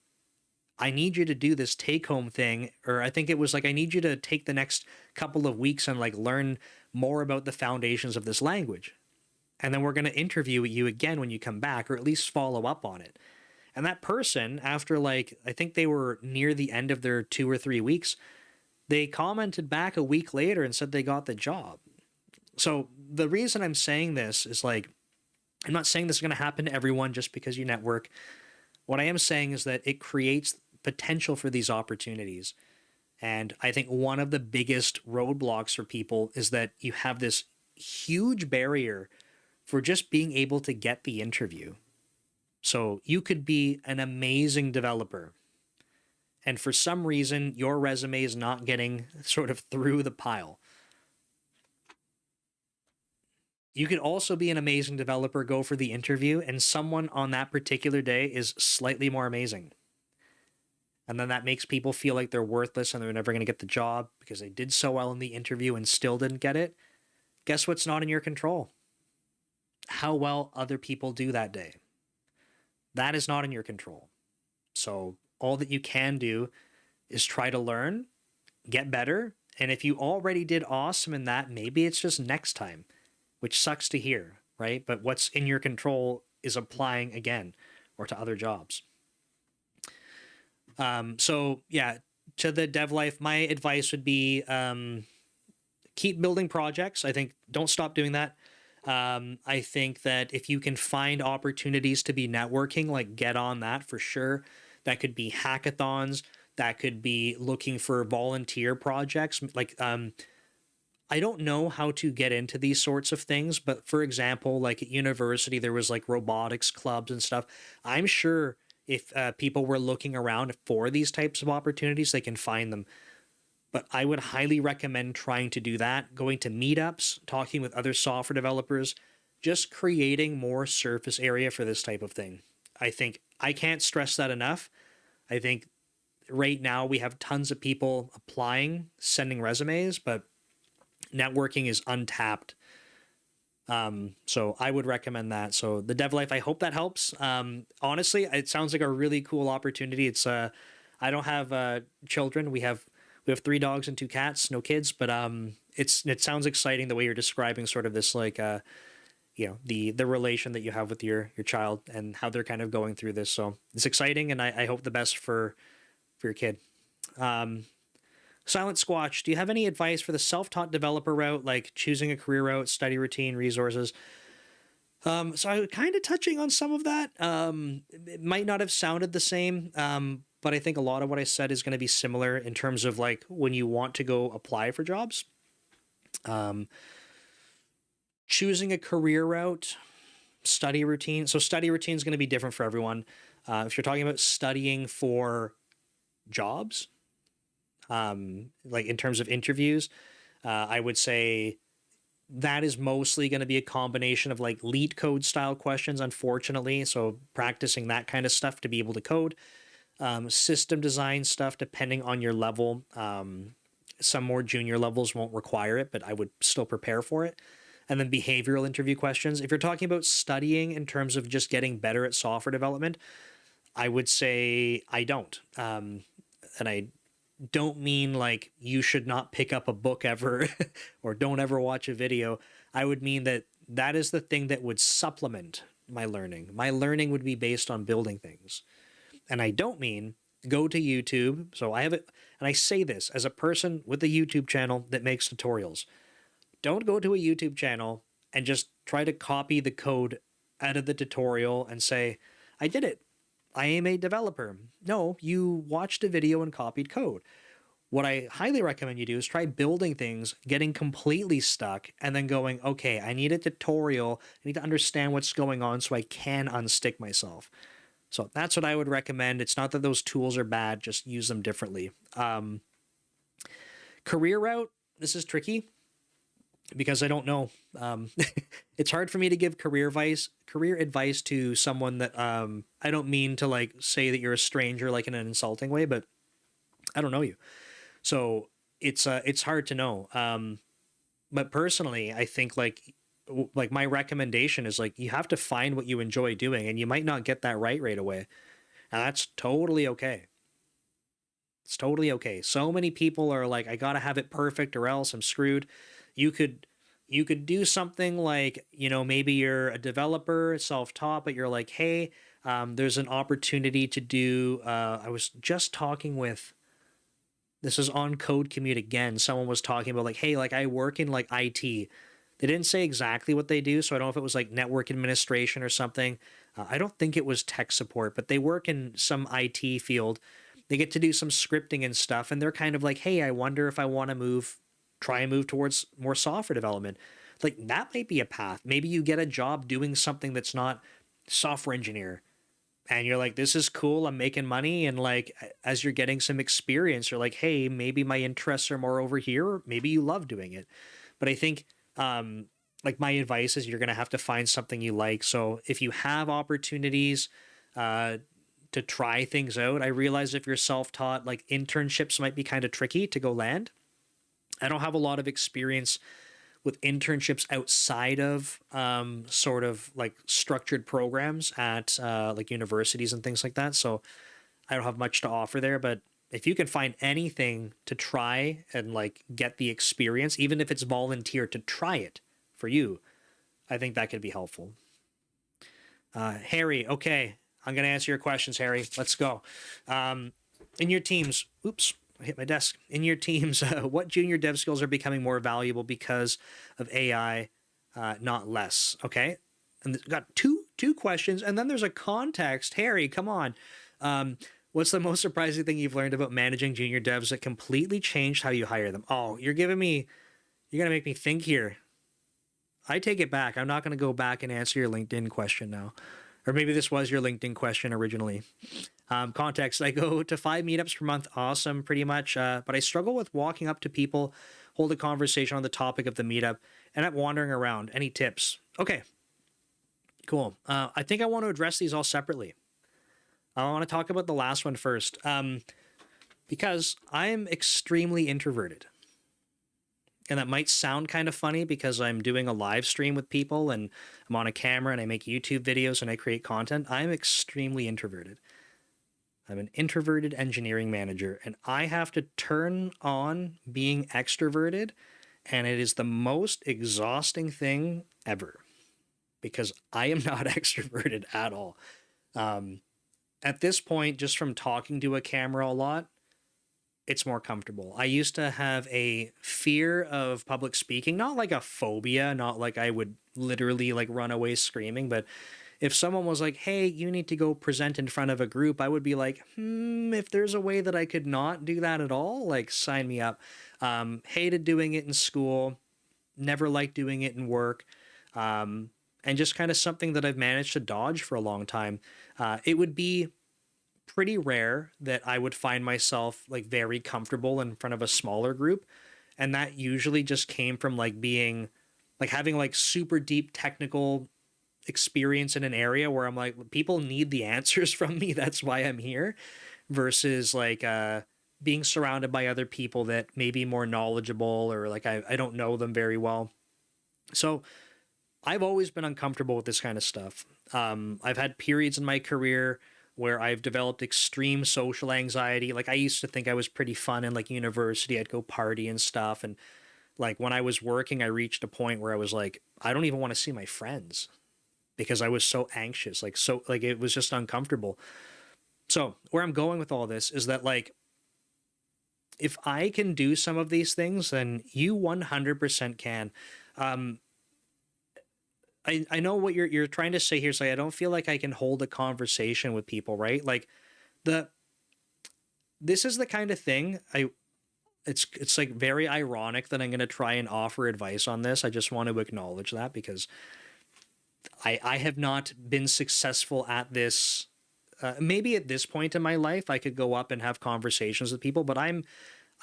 I need you to do this take home thing. Or I think it was like, I need you to take the next couple of weeks and like learn more about the foundations of this language. And then we're going to interview you again when you come back, or at least follow up on it. And that person, after like, I think they were near the end of their 2 or 3 weeks, they commented back a week later and said they got the job. So the reason I'm saying this is like, I'm not saying this is going to happen to everyone just because you network. What I am saying is that it creates potential for these opportunities. And I think one of the biggest roadblocks for people is that you have this huge barrier for just being able to get the interview. So you could be an amazing developer, and for some reason, your resume is not getting sort of through the pile. You could also be an amazing developer, go for the interview, and someone on that particular day is slightly more amazing. And then that makes people feel like they're worthless and they're never going to get the job because they did so well in the interview and still didn't get it. Guess what's not in your control? How well other people do that day. That is not in your control. So all that you can do is try to learn get better. And if you already did awesome in that, maybe it's just next time, which sucks to hear, right? But what's in your control is applying again or to other jobs. So yeah, to the dev life, my advice would be keep building projects. I think don't stop doing that. I think that if you can find opportunities to be networking, like get on that for sure. That could be hackathons. That could be looking for volunteer projects. Like, I don't know how to get into these sorts of things, but for example, like at university, there was like robotics clubs and stuff. I'm sure if people were looking around for these types of opportunities, they can find them. But I would highly recommend trying to do that, going to meetups, talking with other software developers, just creating more surface area for this type of thing. I think I can't stress that enough. I think right now we have tons of people applying, sending resumes, but networking is untapped. So I would recommend that. So the dev life, I hope that helps. Honestly, it sounds like a really cool opportunity. It's I don't have children. We have 3 dogs and 2 cats, no kids, but it sounds exciting the way you're describing sort of this like the relation that you have with your child and how they're kind of going through this. So it's exciting, and I hope the best for your kid. Silent Squatch, do you have any advice for the self-taught developer route, like choosing a career route, study routine, resources? So I was kind of touching on some of that. It might not have sounded the same, but I think a lot of what I said is going to be similar in terms of like when you want to go apply for jobs. Choosing a career route, study routine. So study routine is going to be different for everyone. If you're talking about studying for jobs, like in terms of interviews, I would say that is mostly going to be a combination of like lead code style questions, unfortunately. So practicing that kind of stuff to be able to code. System design stuff, depending on your level. Some more junior levels won't require it, but I would still prepare for it. And then behavioral interview questions. If you're talking about studying in terms of just getting better at software development, I would say I don't. And I don't mean like you should not pick up a book ever or don't ever watch a video. I would mean that that is the thing that would supplement my learning. My learning would be based on building things. And I don't mean go to YouTube. So I have it, and I say this as a person with a YouTube channel that makes tutorials. Don't go to a YouTube channel and just try to copy the code out of the tutorial and say, I did it. I am a developer. No, you watched a video and copied code. What I highly recommend you do is try building things, getting completely stuck, and then going, okay, I need a tutorial. I need to understand what's going on so I can unstick myself. So that's what I would recommend. It's not that those tools are bad, just use them differently. Career route, this is tricky because I don't know. It's hard for me to give career advice to someone that I don't mean to like say that you're a stranger like in an insulting way, but I don't know you. So it's hard to know. But personally, I think like my recommendation is like you have to find what you enjoy doing, and you might not get that right away. And that's totally okay. It's totally okay. So many people are like, I gotta have it perfect or else I'm screwed. You could do something like, maybe you're a developer, self-taught, but you're like, hey, there's an opportunity to do. I was just talking with. This is on Code Commute again. Someone was talking about like, hey, like I work in like IT. They didn't say exactly what they do, so I don't know if it was like network administration or something. I don't think it was tech support, but they work in some IT field. They get to do some scripting and stuff, and they're kind of like, hey, I wonder if I want to try and move towards more software development. Like that might be a path. Maybe you get a job doing something that's not software engineer. And you're like, this is cool. I'm making money. And like, as you're getting some experience, you're like, hey, maybe my interests are more over here. Or maybe you love doing it. But I think, like my advice is you're going to have to find something you like. So if you have opportunities, to try things out, I realize if you're self-taught, like internships might be kind of tricky to go land. I don't have a lot of experience with internships outside of sort of like structured programs at like universities and things like that. So I don't have much to offer there, but if you can find anything to try and like get the experience, even if it's volunteer to try it for you, I think that could be helpful. Harry, okay, I'm going to answer your questions, Harry. Let's go. In your teams, oops, I hit my desk. In your teams, what junior dev skills are becoming more valuable because of AI, not less? Okay. And got two questions, and then there's a context. Harry, come on. What's the most surprising thing you've learned about managing junior devs that completely changed how you hire them? Oh, you're going to make me think here. I take it back. I'm not going to go back and answer your LinkedIn question now. Or maybe this was your LinkedIn question originally. Context, I go to 5 meetups per month. Awesome, pretty much. But I struggle with walking up to people, hold a conversation on the topic of the meetup, and I'm wandering around. Any tips? Okay, cool. I think I want to address these all separately. I want to talk about the last one first, because I'm extremely introverted. And that might sound kind of funny because I'm doing a live stream with people and I'm on a camera and I make YouTube videos and I create content. I'm extremely introverted. I'm an introverted engineering manager, and I have to turn on being extroverted, and it is the most exhausting thing ever because I am not extroverted at all. At this point, just from talking to a camera a lot, it's more comfortable. I used to have a fear of public speaking, not like a phobia, not like I would literally like run away screaming, but if someone was like, hey, you need to go present in front of a group, I would be like, if there's a way that I could not do that at all, like sign me up. Hated doing it in school, never liked doing it in work, and just kind of something that I've managed to dodge for a long time. It would be pretty rare that I would find myself like very comfortable in front of a smaller group. And that usually just came from like being like having like super deep technical experience in an area where I'm like, people need the answers from me. That's why I'm here, versus like being surrounded by other people that may be more knowledgeable or like I don't know them very well. So I've always been uncomfortable with this kind of stuff. I've had periods in my career where I've developed extreme social anxiety. Like I used to think I was pretty fun in like university. I'd go party and stuff. And like when I was working, I reached a point where I was like, I don't even want to see my friends because I was so anxious. Like, so like it was just uncomfortable. So where I'm going with all this is that like, if I can do some of these things, then you 100% can. I know what you're trying to say here. So I don't feel like I can hold a conversation with people, right? Like this is the kind of thing it's like very ironic that I'm going to try and offer advice on this. I just want to acknowledge that because I have not been successful at this. Maybe at this point in my life, I could go up and have conversations with people, but I'm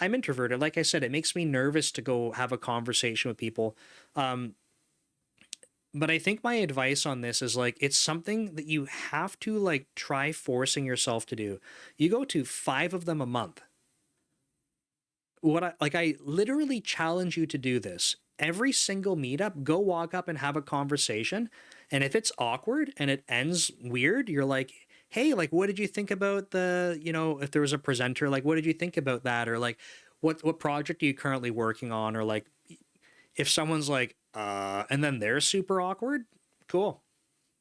introverted. Like I said, it makes me nervous to go have a conversation with people. But I think my advice on this is like, it's something that you have to like try forcing yourself to do. You go to 5 of them a month. I literally challenge you to do this. Every single meetup, go walk up and have a conversation. And if it's awkward and it ends weird, you're like, hey, like, what did you think about if there was a presenter, like, what did you think about that? Or like, what project are you currently working on? Or like, if someone's like, and then they're super awkward, cool.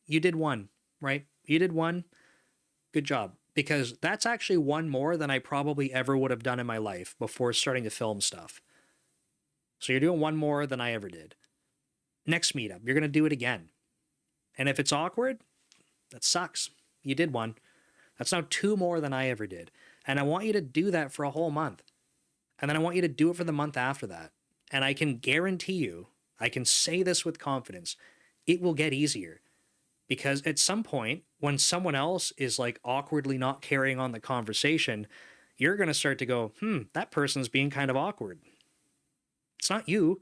You did one, right? You did one. Good job. Because that's actually one more than I probably ever would have done in my life before starting to film stuff. So you're doing one more than I ever did. Next meetup, you're going to do it again. And if it's awkward, that sucks. You did one. That's now 2 more than I ever did. And I want you to do that for a whole month. And then I want you to do it for the month after that. And I can guarantee you, I can say this with confidence, it will get easier. Because at some point, when someone else is like awkwardly not carrying on the conversation, you're going to start to go, that person's being kind of awkward. It's not you.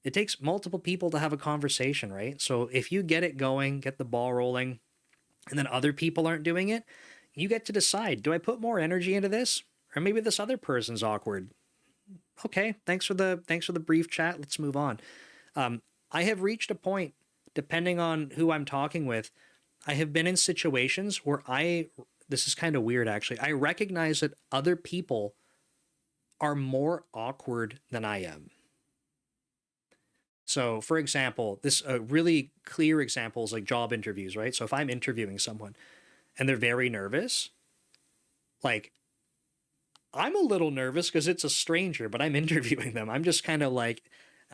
It takes multiple people to have a conversation, right? So if you get it going, get the ball rolling, and then other people aren't doing it, you get to decide, do I put more energy into this? Or maybe this other person's awkward. Okay, thanks for the brief chat. Let's move on. I have reached a point, depending on who I'm talking with, I have been in situations where I this is kind of weird actually. I recognize that other people are more awkward than I am. So, for example, this really clear example is like job interviews, right? So if I'm interviewing someone and they're very nervous, like I'm a little nervous because it's a stranger, but I'm interviewing them. I'm just kind of like,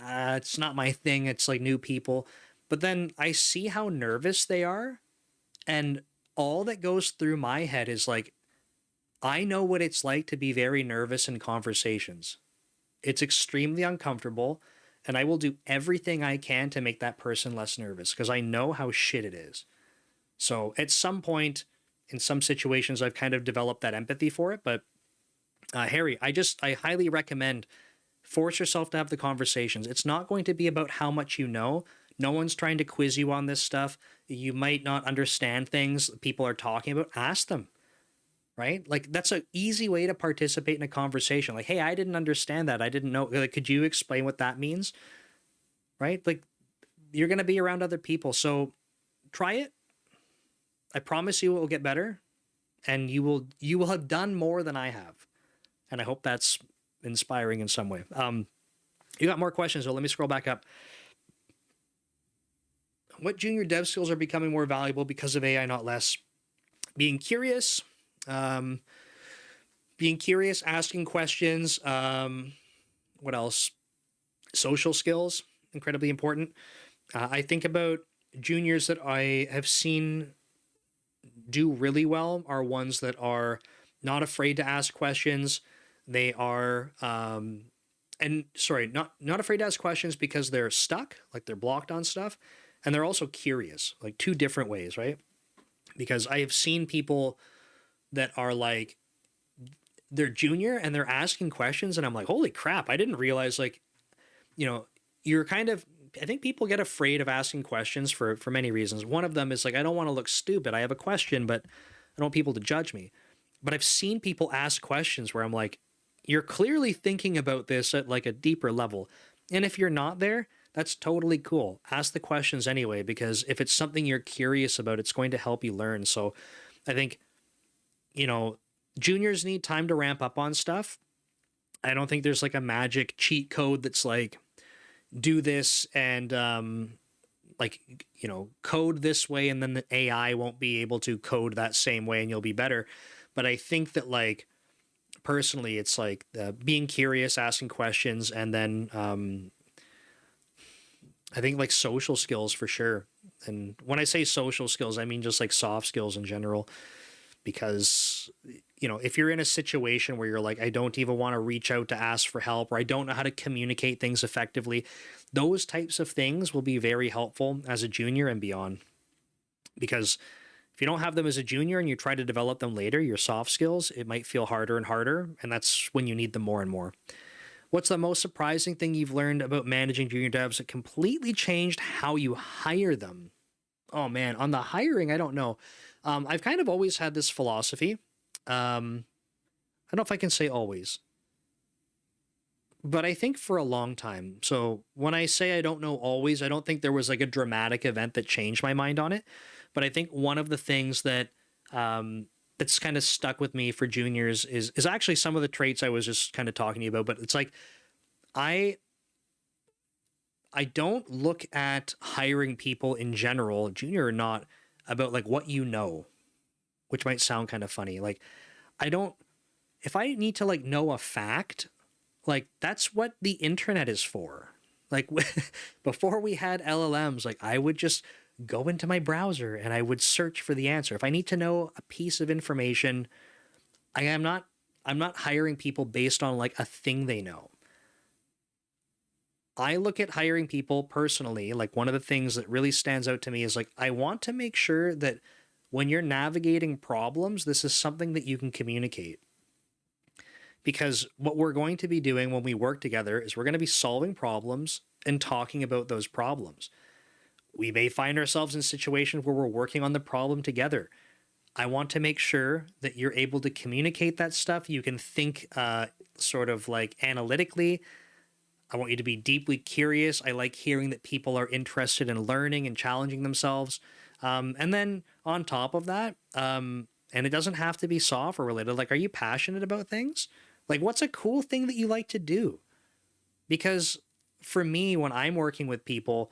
it's not my thing. It's like new people. But then I see how nervous they are. And all that goes through my head is like, I know what it's like to be very nervous in conversations. It's extremely uncomfortable. And I will do everything I can to make that person less nervous because I know how shit it is. So at some point, in some situations, I've kind of developed that empathy for it. But Harry, I highly recommend force yourself to have the conversations. It's not going to be about how much you know. No one's trying to quiz you on this stuff. You might not understand things people are talking about. Ask them, right? Like that's an easy way to participate in a conversation. Like, hey, I didn't understand that. I didn't know. Like, could you explain what that means? Right? Like you're going to be around other people. So try it. I promise you it will get better and you will have done more than I have. And I hope that's inspiring in some way. You got more questions, so let me scroll back up. What junior dev skills are becoming more valuable because of AI, not less? Being curious, asking questions. What else? Social skills, incredibly important. I think about juniors that I have seen do really well are ones that are not afraid to ask questions. They are, not afraid to ask questions because they're stuck, like they're blocked on stuff. And they're also curious, like two different ways, right? Because I have seen people that are like, they're junior and they're asking questions. And I'm like, holy crap, I didn't realize like, you're kind of, I think people get afraid of asking questions for many reasons. One of them is like, I don't want to look stupid. I have a question, but I don't want people to judge me. But I've seen people ask questions where I'm like, you're clearly thinking about this at like a deeper level. And if you're not there, that's totally cool. Ask the questions anyway, because if it's something you're curious about, it's going to help you learn. So I think, juniors need time to ramp up on stuff. I don't think there's like a magic cheat code that's like, do this and code this way and then the AI won't be able to code that same way and you'll be better. But I think that like personally it's like being curious, asking questions, and then I think like social skills for sure. And when I say social skills, I mean just like soft skills in general, because if you're in a situation where you're like, I don't even want to reach out to ask for help, or I don't know how to communicate things effectively, those types of things will be very helpful as a junior and beyond. Because if you don't have them as a junior and you try to develop them later, your soft skills, it might feel harder and harder. And that's when you need them more and more. What's the most surprising thing you've learned about managing junior devs that completely changed how you hire them? Oh man, on the hiring, I don't know. I've kind of always had this philosophy. I don't know if I can say always, but I think for a long time. So when I say I don't know always, I don't think there was like a dramatic event that changed my mind on it. But I think one of the things that that's kind of stuck with me for juniors is actually some of the traits I was just kind of talking to you about. But it's like I don't look at hiring people in general, junior or not, about like what you know, which might sound kind of funny. Like if I need to like know a fact, like that's what the internet is for. Like before we had LLMs, like I would just go into my browser and I would search for the answer. If I need to know a piece of information, I'm not hiring people based on like a thing they know. I look at hiring people personally, like one of the things that really stands out to me is like, I want to make sure that when you're navigating problems, this is something that you can communicate. Because what we're going to be doing when we work together is we're going to be solving problems and talking about those problems. We may find ourselves in situations where we're working on the problem together. I want to make sure that you're able to communicate that stuff. You can think sort of like analytically. I want you to be deeply curious. I like hearing that people are interested in learning and challenging themselves. And then on top of that, And it doesn't have to be software related. Like, are you passionate about things? Like, what's a cool thing that you like to do? Because for me, when I'm working with people,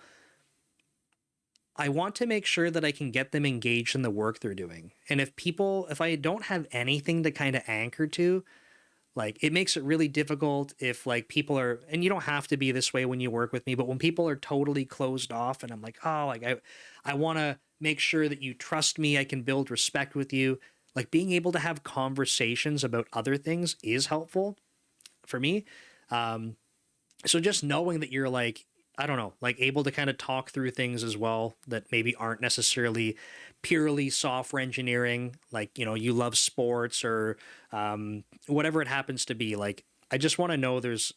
I want to make sure that I can get them engaged in the work they're doing. And if I don't have anything to kind of anchor to, like, it makes it really difficult if like people are, and you don't have to be this way when you work with me, but when people are totally closed off and I'm like, oh, like I want to make sure that you trust me, I can build respect with you. Like, being able to have conversations about other things is helpful for me. So just knowing that you're like, I don't know, like able to kind of talk through things as well that maybe aren't necessarily purely software engineering, like, you know, you love sports or whatever it happens to be. Like, I just want to know there's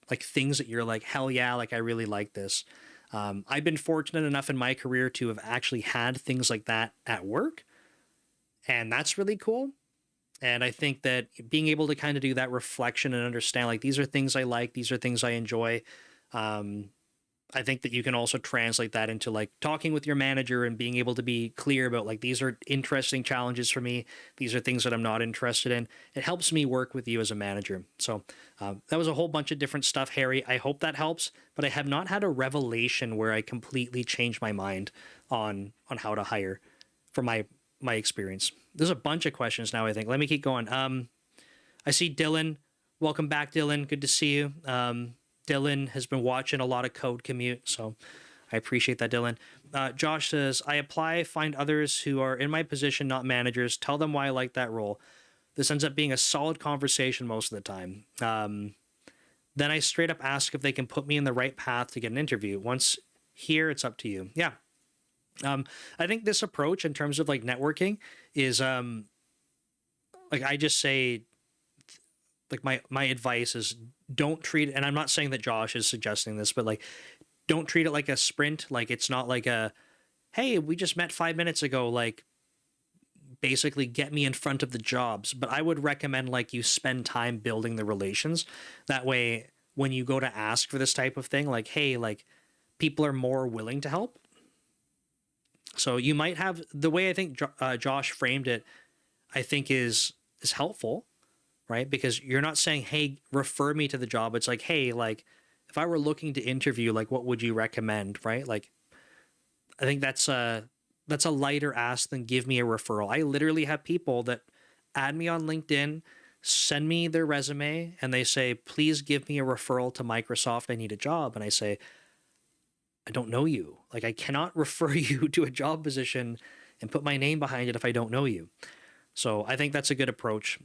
like things that you're like, hell yeah, like I really like this. I've been fortunate enough in my career to have actually had things like that at work. And that's really cool. And I think that being able to kind of do that reflection and understand, like, these are things I like, these are things I enjoy. I think that you can also translate that into like talking with your manager and being able to be clear about like, these are interesting challenges for me. These are things that I'm not interested in. It helps me work with you as a manager. So that was a whole bunch of different stuff, Harry. I hope that helps, but I have not had a revelation where I completely changed my mind on how to hire from my experience. There's a bunch of questions now, I think. Let me keep going. I see Dylan. Welcome back, Dylan. Good to see you. Dylan has been watching a lot of Code Commute, so I appreciate that, Dylan. Josh says, I apply, find others who are in my position, not managers, tell them why I like that role. This ends up being a solid conversation most of the time. Then I straight up ask if they can put me in the right path to get an interview. Once here, it's up to you. Yeah. I think this approach in terms of like networking is like, I just say, like, my advice is don't treat it, and I'm not saying that Josh is suggesting this, but like, don't treat it like a sprint. Like, it's not like a, hey, we just met 5 minutes ago, like, basically get me in front of the jobs. But I would recommend like you spend time building the relations. That way, when you go to ask for this type of thing, like, hey, like, people are more willing to help. So you might have, the way I think Josh framed it, I think is helpful, right? Because you're not saying, hey, refer me to the job. It's like, hey, like, if I were looking to interview, like, what would you recommend, right? Like, I think that's a lighter ask than give me a referral. I literally have people that add me on LinkedIn, send me their resume, and they say, please give me a referral to Microsoft. I need a job. And I say, I don't know you. Like, I cannot refer you to a job position and put my name behind it if I don't know you. So I think that's a good approach.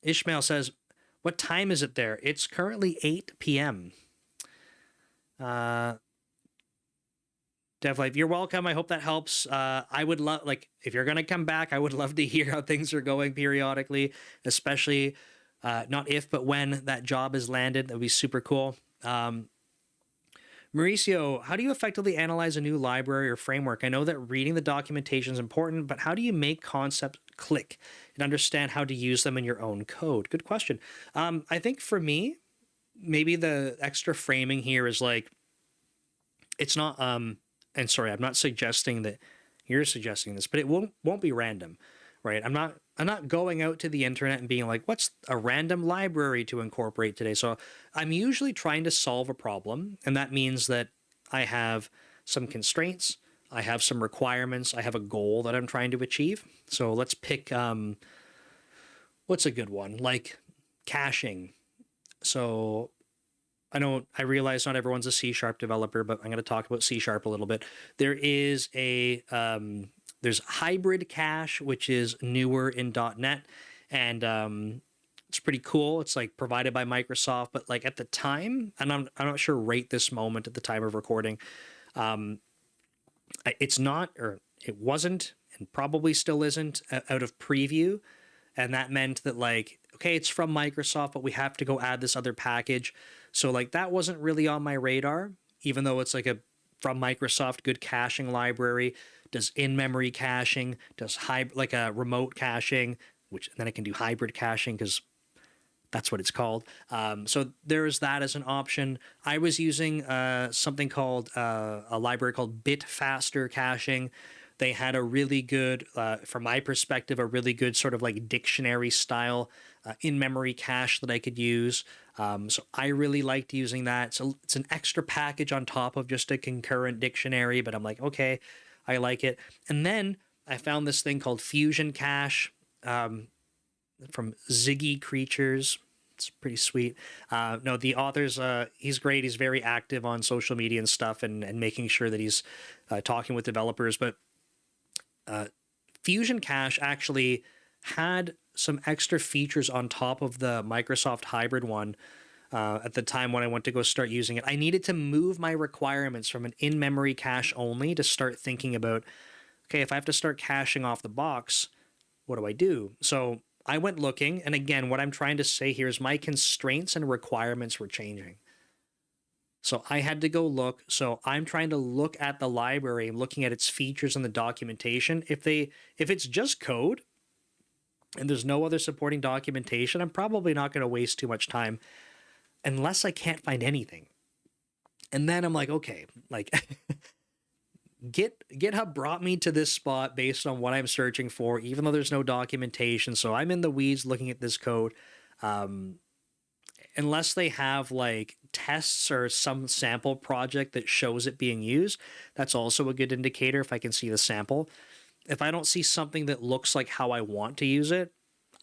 Ishmael says, what time is it there? It's currently 8 p.m. DevLife, you're welcome. I hope that helps. I would love, like, if you're going to come back, I would love to hear how things are going periodically, especially not if, but when that job is landed. That would be super cool. Mauricio, how do you effectively analyze a new library or framework? I know that reading the documentation is important, but how do you make concepts click and understand how to use them in your own code? Good question. I think for me, maybe the extra framing here is like, it's not, and sorry, I'm not suggesting that you're suggesting this, but it won't be random, right? I'm not going out to the internet and being like, what's a random library to incorporate today? So I'm usually trying to solve a problem, and that means that I have some constraints, I have some requirements, I have a goal that I'm trying to achieve. So let's pick, what's a good one? Like caching. So I realize not everyone's a C# developer, but I'm going to talk about C# a little bit. There is there's hybrid cache, which is newer in .NET, and it's pretty cool. It's like provided by Microsoft, but like at the time, and I'm not sure right this moment at the time of recording, it's not, or it wasn't, and probably still isn't out of preview. And that meant that like, okay, it's from Microsoft, but we have to go add this other package. So like that wasn't really on my radar, even though it's like a from Microsoft good caching library, does in-memory caching, does like a remote caching, which then it can do hybrid caching because That's what it's called. So there's that as an option. I was using something called a library called Bit Faster Caching. They had a really good, from my perspective, a really good sort of like dictionary style in-memory cache that I could use. So I really liked using that. So it's an extra package on top of just a concurrent dictionary, but I'm like, okay, I like it. And then I found this thing called Fusion Cache from Ziggy Creatures. It's pretty sweet. No, the author's, he's great. He's very active on social media and stuff and making sure that he's talking with developers. But Fusion Cache actually had some extra features on top of the Microsoft Hybrid one at the time when I went to go start using it. I needed to move my requirements from an in-memory cache only to start thinking about, okay, if I have to start caching off the box, what do I do? So I went looking, and again, what I'm trying to say here is my constraints and requirements were changing. So I had to go look. So I'm trying to look at the library, looking at its features and the documentation. If it's just code and there's no other supporting documentation, I'm probably not going to waste too much time unless I can't find anything. And then I'm like, okay, like GitHub brought me to this spot based on what I'm searching for, even though there's no documentation. So I'm in the weeds looking at this code. Unless they have like tests or some sample project that shows it being used, that's also a good indicator if I can see the sample. If I don't see something that looks like how I want to use it,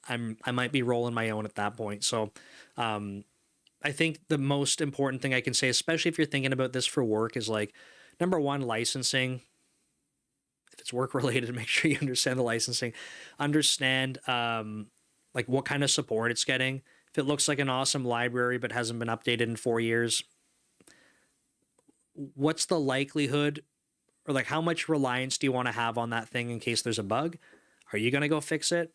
I might be rolling my own at that point. So I think the most important thing I can say, especially if you're thinking about this for work, is like, number one, licensing. If it's work related, make sure you understand the licensing. Understand like what kind of support it's getting. If it looks like an awesome library but hasn't been updated in 4 years, what's the likelihood, or like how much reliance do you want to have on that thing in case there's a bug? Are you going to go fix it?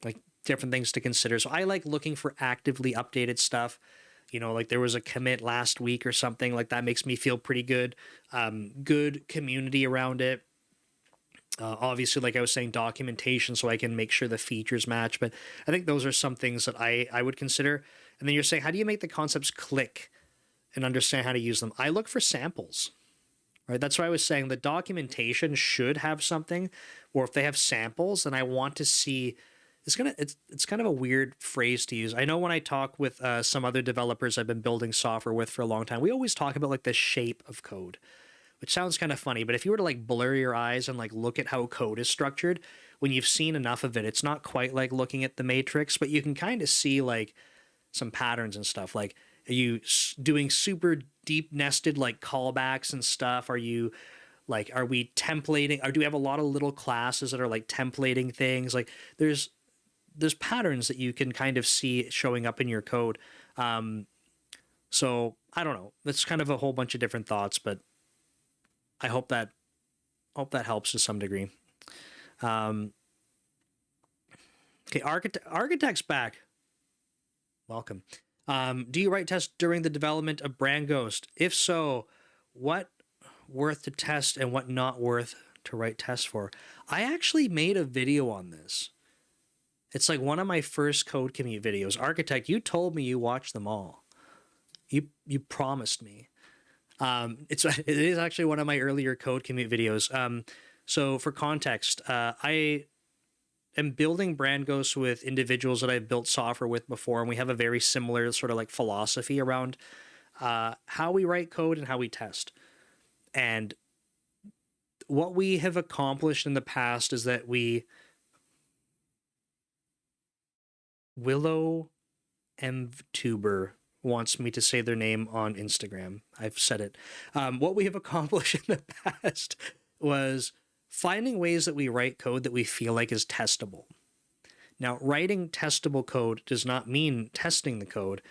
Like different things to consider. So I like looking for actively updated stuff. You know, like there was a commit last week or something like that makes me feel pretty good. Good community around it. Obviously, like I was saying, documentation so I can make sure the features match. But I think those are some things that I would consider. And then you're saying, how do you make the concepts click and understand how to use them? I look for samples, right? That's why I was saying the documentation should have something, or if they have samples, then I want to see. It's kind of a weird phrase to use. I know when I talk with some other developers I've been building software with for a long time, we always talk about like the shape of code, which sounds kind of funny, but if you were to like blur your eyes and like look at how code is structured, when you've seen enough of it, it's not quite like looking at the matrix, but you can kind of see like some patterns and stuff. Like, are you doing super deep nested like callbacks and stuff? Are you like, are we templating, or do we have a lot of little classes that are like templating things? Like there's patterns that you can kind of see showing up in your code. So I don't know. That's kind of a whole bunch of different thoughts, but I hope that helps to some degree. Okay, Architect's back. Welcome. Do you write tests during the development of Brand Ghost? If so, what worth to test and what not worth to write tests for? I actually made a video on this. It's like one of my first code commute videos. Architect, you told me you watched them all. You promised me. It is actually one of my earlier code commute videos. So for context, I am building Brand Ghosts with individuals that I've built software with before, and we have a very similar sort of like philosophy around how we write code and how we test. And what we have accomplished in the past is that Willow MTuber wants me to say their name on Instagram. I've said it. What we have accomplished in the past was finding ways that we write code that we feel like is testable. Now, writing testable code does not mean testing the code.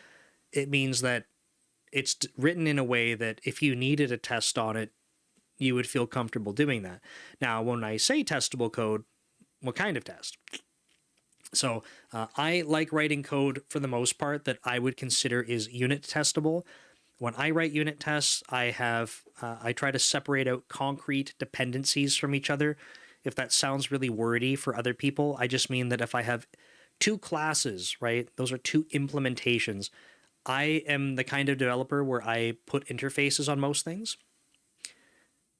It means that it's written in a way that if you needed a test on it, you would feel comfortable doing that. Now, when I say testable code, what kind of test? So I like writing code for the most part that I would consider is unit testable. When I write unit tests, I try to separate out concrete dependencies from each other. If that sounds really wordy for other people, I just mean that if I have two classes, right? Those are two implementations. I am the kind of developer where I put interfaces on most things.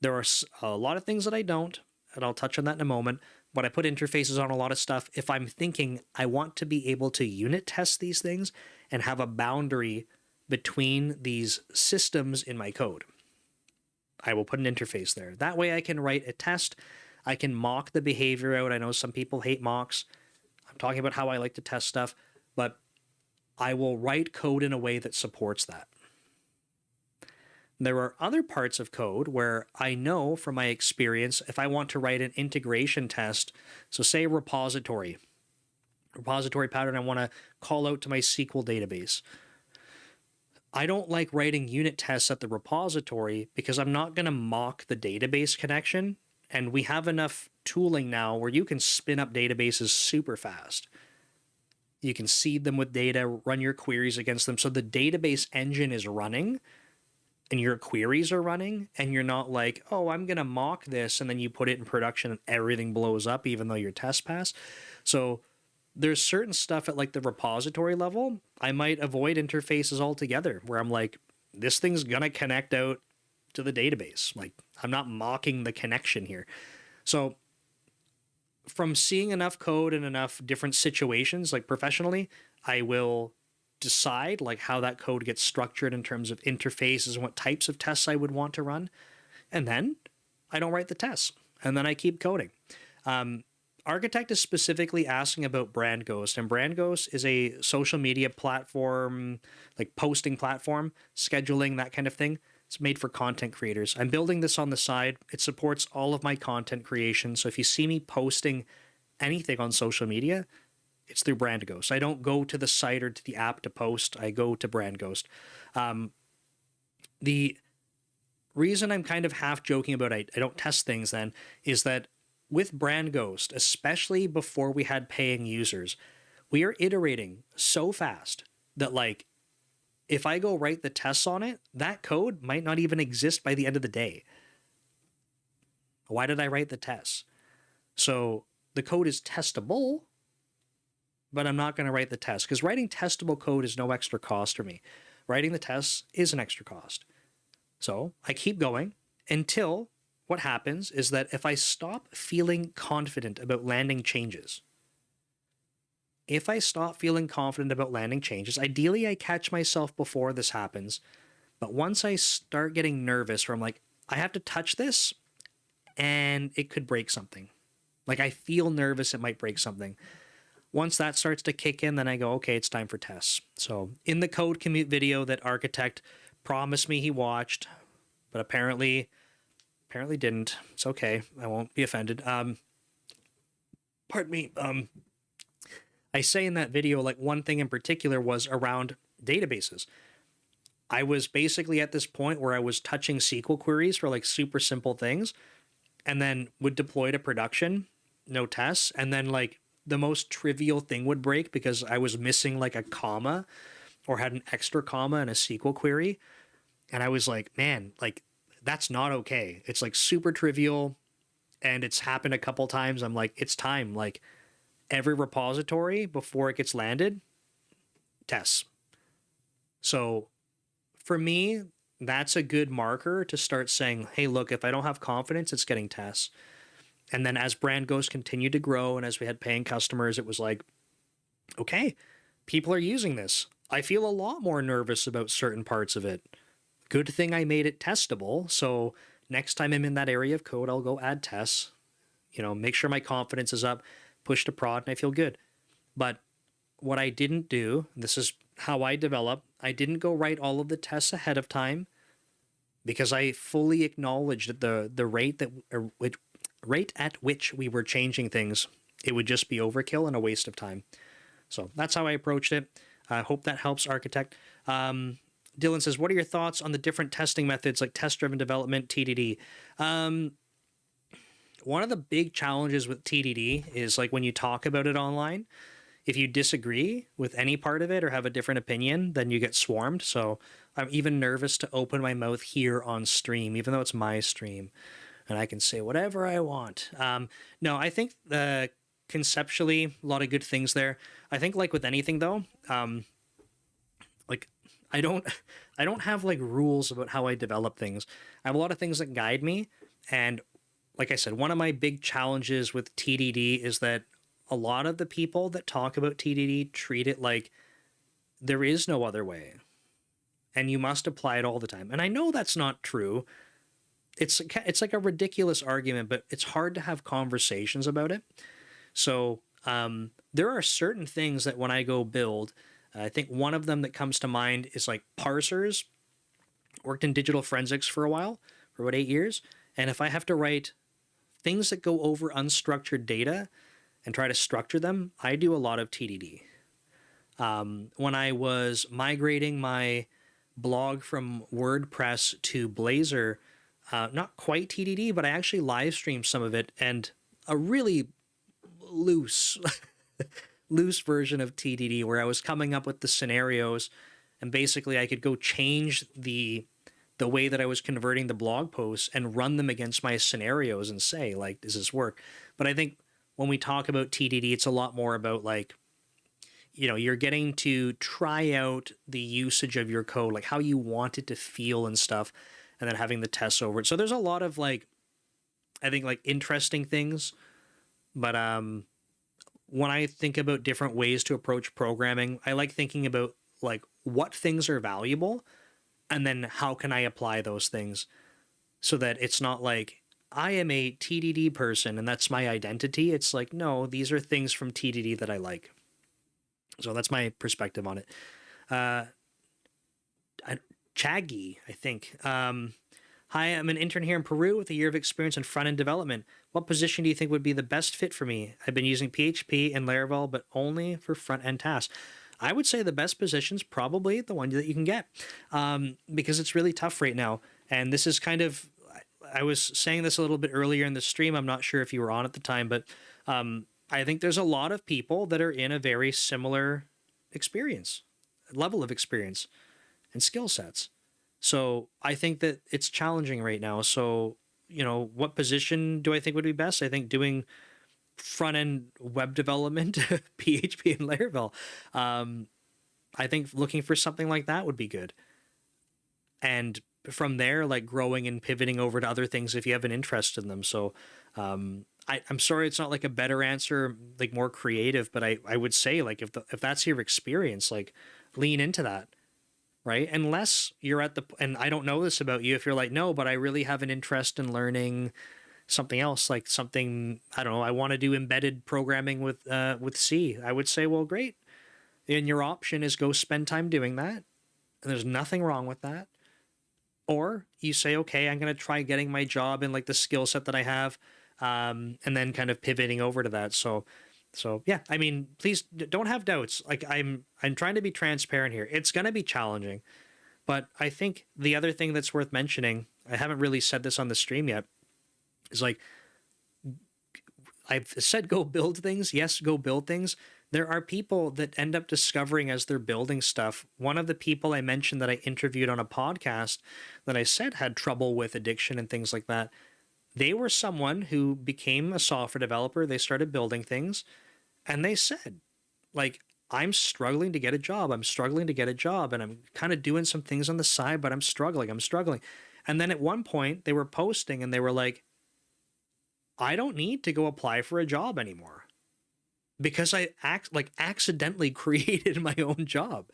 There are a lot of things that I don't, and I'll touch on that in a moment, but I put interfaces on a lot of stuff if I'm thinking I want to be able to unit test these things and have a boundary between these systems in my code. I will put an interface there. That way I can write a test. I can mock the behavior out. I know some people hate mocks. I'm talking about how I like to test stuff, but I will write code in a way that supports that. There are other parts of code where I know from my experience, if I want to write an integration test, so say repository pattern, I want to call out to my SQL database. I don't like writing unit tests at the repository because I'm not going to mock the database connection. And we have enough tooling now where you can spin up databases super fast. You can seed them with data, run your queries against them. So the database engine is running and your queries are running, and you're not like, oh, I'm going to mock this, and then you put it in production and everything blows up even though your test passed. So there's certain stuff at like the repository level, I might avoid interfaces altogether where I'm like, this thing's going to connect out to the database. Like, I'm not mocking the connection here. So from seeing enough code in enough different situations, like professionally, I will decide like how that code gets structured in terms of interfaces and what types of tests I would want to run. And then I don't write the tests. And then I keep coding. Architect is specifically asking about Brand Ghost. And Brand Ghost is a social media platform, like posting platform, scheduling, that kind of thing. It's made for content creators. I'm building this on the side. It supports all of my content creation. So if you see me posting anything on social media, it's through Brand Ghost. I don't go to the site or to the app to post. I go to Brand Ghost. The reason I'm kind of half joking about I don't test things then is that with Brand Ghost, especially before we had paying users, we are iterating so fast that like if I go write the tests on it, that code might not even exist by the end of the day. Why did I write the tests? So the code is testable, but I'm not going to write the test because writing testable code is no extra cost for me. Writing the tests is an extra cost. So I keep going until what happens is that if I stop feeling confident about landing changes, ideally I catch myself before this happens. But once I start getting nervous where I'm like, I have to touch this and it could break something. Like I feel nervous it might break something. Once that starts to kick in, then I go, okay, it's time for tests. So in the code commute video that Architect promised me he watched, but apparently didn't. It's okay. I won't be offended. Pardon me. I say in that video, like one thing in particular was around databases. I was basically at this point where I was touching SQL queries for like super simple things and then would deploy to production, no tests. And then like the most trivial thing would break because I was missing like a comma or had an extra comma in a SQL query. And I was like, man, like that's not okay. It's like super trivial and it's happened a couple times. I'm like, it's time. Like every repository before it gets landed, tests. So for me, that's a good marker to start saying, hey, look, if I don't have confidence, it's getting tests. And then as Brand Ghost continued to grow and as we had paying customers, it was like, okay, people are using this. I feel a lot more nervous about certain parts of it. Good thing I made it testable. So next time I'm in that area of code, I'll go add tests, make sure my confidence is up, push to prod, and I feel good. But what I didn't do, this is how I develop, I didn't go write all of the tests ahead of time because I fully acknowledged that the rate at which we were changing things, it would just be overkill and a waste of time. So that's how I approached it. I hope that helps, Architect. Dylan says, what are your thoughts on the different testing methods like test-driven development, TDD? One of the big challenges with TDD is like when you talk about it online, if you disagree with any part of it or have a different opinion, then you get swarmed. So I'm even nervous to open my mouth here on stream, even though it's my stream and I can say whatever I want. No, I think the conceptually, a lot of good things there. I think like with anything though, like I don't I don't have like rules about how I develop things. I have a lot of things that guide me, and like I said, one of my big challenges with TDD is that a lot of the people that talk about TDD treat it like there is no other way and you must apply it all the time. And I know that's not true. It's like a ridiculous argument, but it's hard to have conversations about it. So there are certain things that when I go build, I think one of them that comes to mind is like parsers. Worked in digital forensics for a while, for about 8 years. And if I have to write things that go over unstructured data and try to structure them, I do a lot of TDD. When I was migrating my blog from WordPress to Blazor, not quite TDD, but I actually live streamed some of it, and a really loose, loose version of TDD where I was coming up with the scenarios, and basically I could go change the way that I was converting the blog posts and run them against my scenarios and say, like, does this work? But I think when we talk about TDD, it's a lot more about like, you're getting to try out the usage of your code, like how you want it to feel and stuff, and then having the tests over it. So there's a lot of like, I think like interesting things, but when I think about different ways to approach programming, I like thinking about like what things are valuable and then how can I apply those things so that it's not like I am a TDD person and that's my identity. It's like, no, these are things from TDD that I like. So that's my perspective on it. Chaggy, I think. Hi, I'm an intern here in Peru with a year of experience in front-end development. What position do you think would be the best fit for me? I've been using PHP and Laravel, but only for front-end tasks. I would say the best position's probably the one that you can get, because it's really tough right now. And this is kind of, I was saying this a little bit earlier in the stream. I'm not sure if you were on at the time, but I think there's a lot of people that are in a very similar level of experience and skill sets. So I think that it's challenging right now. So, what position do I think would be best? I think doing front-end web development, PHP and Laravel. I think looking for something like that would be good. And from there, like growing and pivoting over to other things if you have an interest in them. So I'm sorry it's not like a better answer, like more creative, but I would say like if that's your experience, like lean into that. Right? Unless you're and I don't know this about you, if you're like, no, but I really have an interest in learning something else, like something, I don't know, I want to do embedded programming with C. I would say, well, great. And your option is go spend time doing that. And there's nothing wrong with that. Or you say, okay, I'm going to try getting my job in like the skill set that I have, and then kind of pivoting over to that. So yeah, I mean, please don't have doubts. Like I'm trying to be transparent here. It's going to be challenging, but I think the other thing that's worth mentioning, I haven't really said this on the stream yet, is like, I've said, go build things. Yes, go build things. There are people that end up discovering as they're building stuff. One of the people I mentioned that I interviewed on a podcast that I said had trouble with addiction and things like that, they were someone who became a software developer. They started building things, and they said, like, I'm struggling to get a job. I'm struggling to get a job, and I'm kind of doing some things on the side, but I'm struggling. And then at one point, they were posting, and they were like, I don't need to go apply for a job anymore because I accidentally created my own job.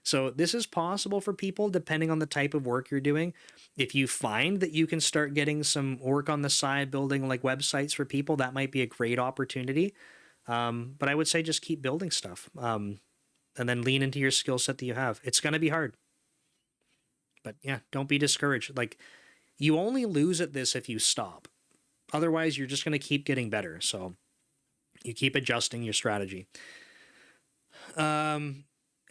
So this is possible for people depending on the type of work you're doing. If you find that you can start getting some work on the side, building like websites for people, that might be a great opportunity. But I would say just keep building stuff, and then lean into your skill set that you have. It's going to be hard. But yeah, don't be discouraged. Like, you only lose at this if you stop. Otherwise, you're just going to keep getting better. So you keep adjusting your strategy.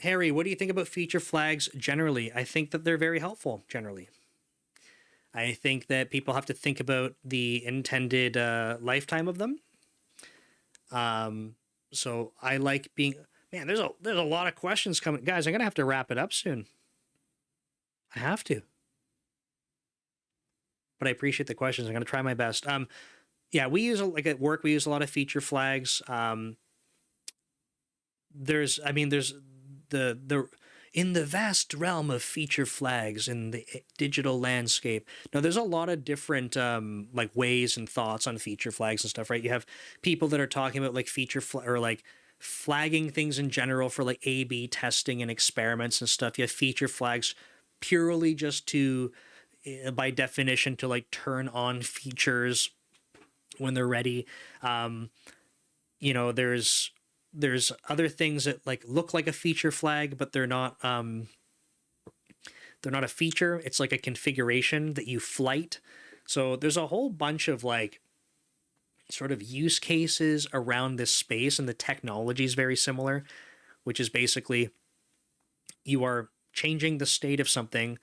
Harry, what do you think about feature flags generally? I think that they're very helpful generally. I think that people have to think about the intended lifetime of them. So I like being... Man, there's a lot of questions coming. Guys, I'm going to have to wrap it up soon. I have to. But I appreciate the questions. I'm going to try my best. Yeah, we use like at work we use a lot of feature flags. There's the in the vast realm of feature flags in the digital landscape. Now, there's a lot of different like ways and thoughts on feature flags and stuff, right? You have people that are talking about like or like flagging things in general for like A/B testing and experiments and stuff. You have feature flags purely just to, by definition, to like turn on features when they're ready. Um, there's other things that like look like a feature flag, but they're not a feature. It's like a configuration that you flight. So there's a whole bunch of like sort of use cases around this space, and the technology is very similar, which is basically you are changing the state of something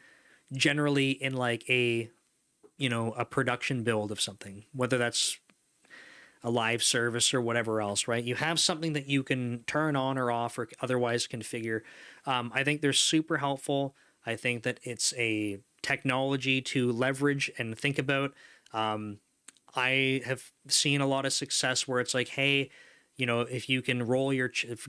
generally in like a production build of something, whether that's a live service or whatever else, right? You have something that you can turn on or off or otherwise configure. I think they're super helpful. I think that it's a technology to leverage and think about. I have seen a lot of success where it's like, hey, if you can roll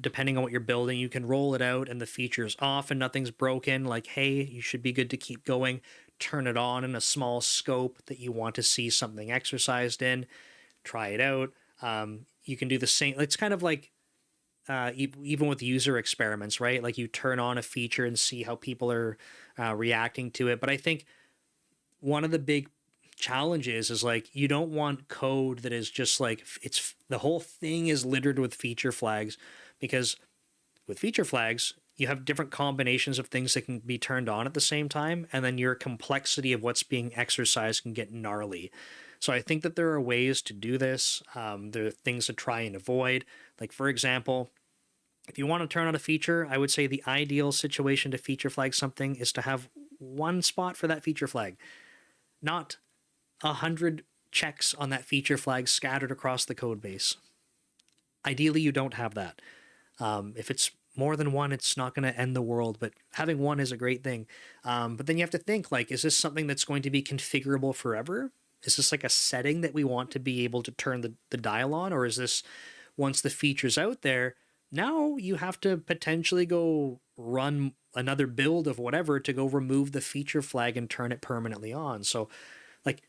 depending on what you're building, you can roll it out and the feature's off and nothing's broken. Like, hey, you should be good to keep going. Turn it on in a small scope that you want to see something exercised in. Try it out. You can do the same. It's kind of like even with user experiments, right? Like you turn on a feature and see how people are reacting to it. But I think one of the big challenges is like you don't want code that is just like the whole thing is littered with feature flags, because with feature flags you have different combinations of things that can be turned on at the same time, and then your complexity of what's being exercised can get gnarly. So I think that there are ways to do this. There are things to try and avoid. Like, for example, if you want to turn on a feature, I would say the ideal situation to feature flag something is to have one spot for that feature flag, not 100 checks on that feature flag scattered across the code base. Ideally, you don't have that. If it's more than one, it's not going to end the world, but having one is a great thing. But then you have to think, like, is this something that's going to be configurable forever? Is this like a setting that we want to be able to turn the dial on? Or is this, once the feature's out there, now you have to potentially go run another build of whatever to go remove the feature flag and turn it permanently on? So like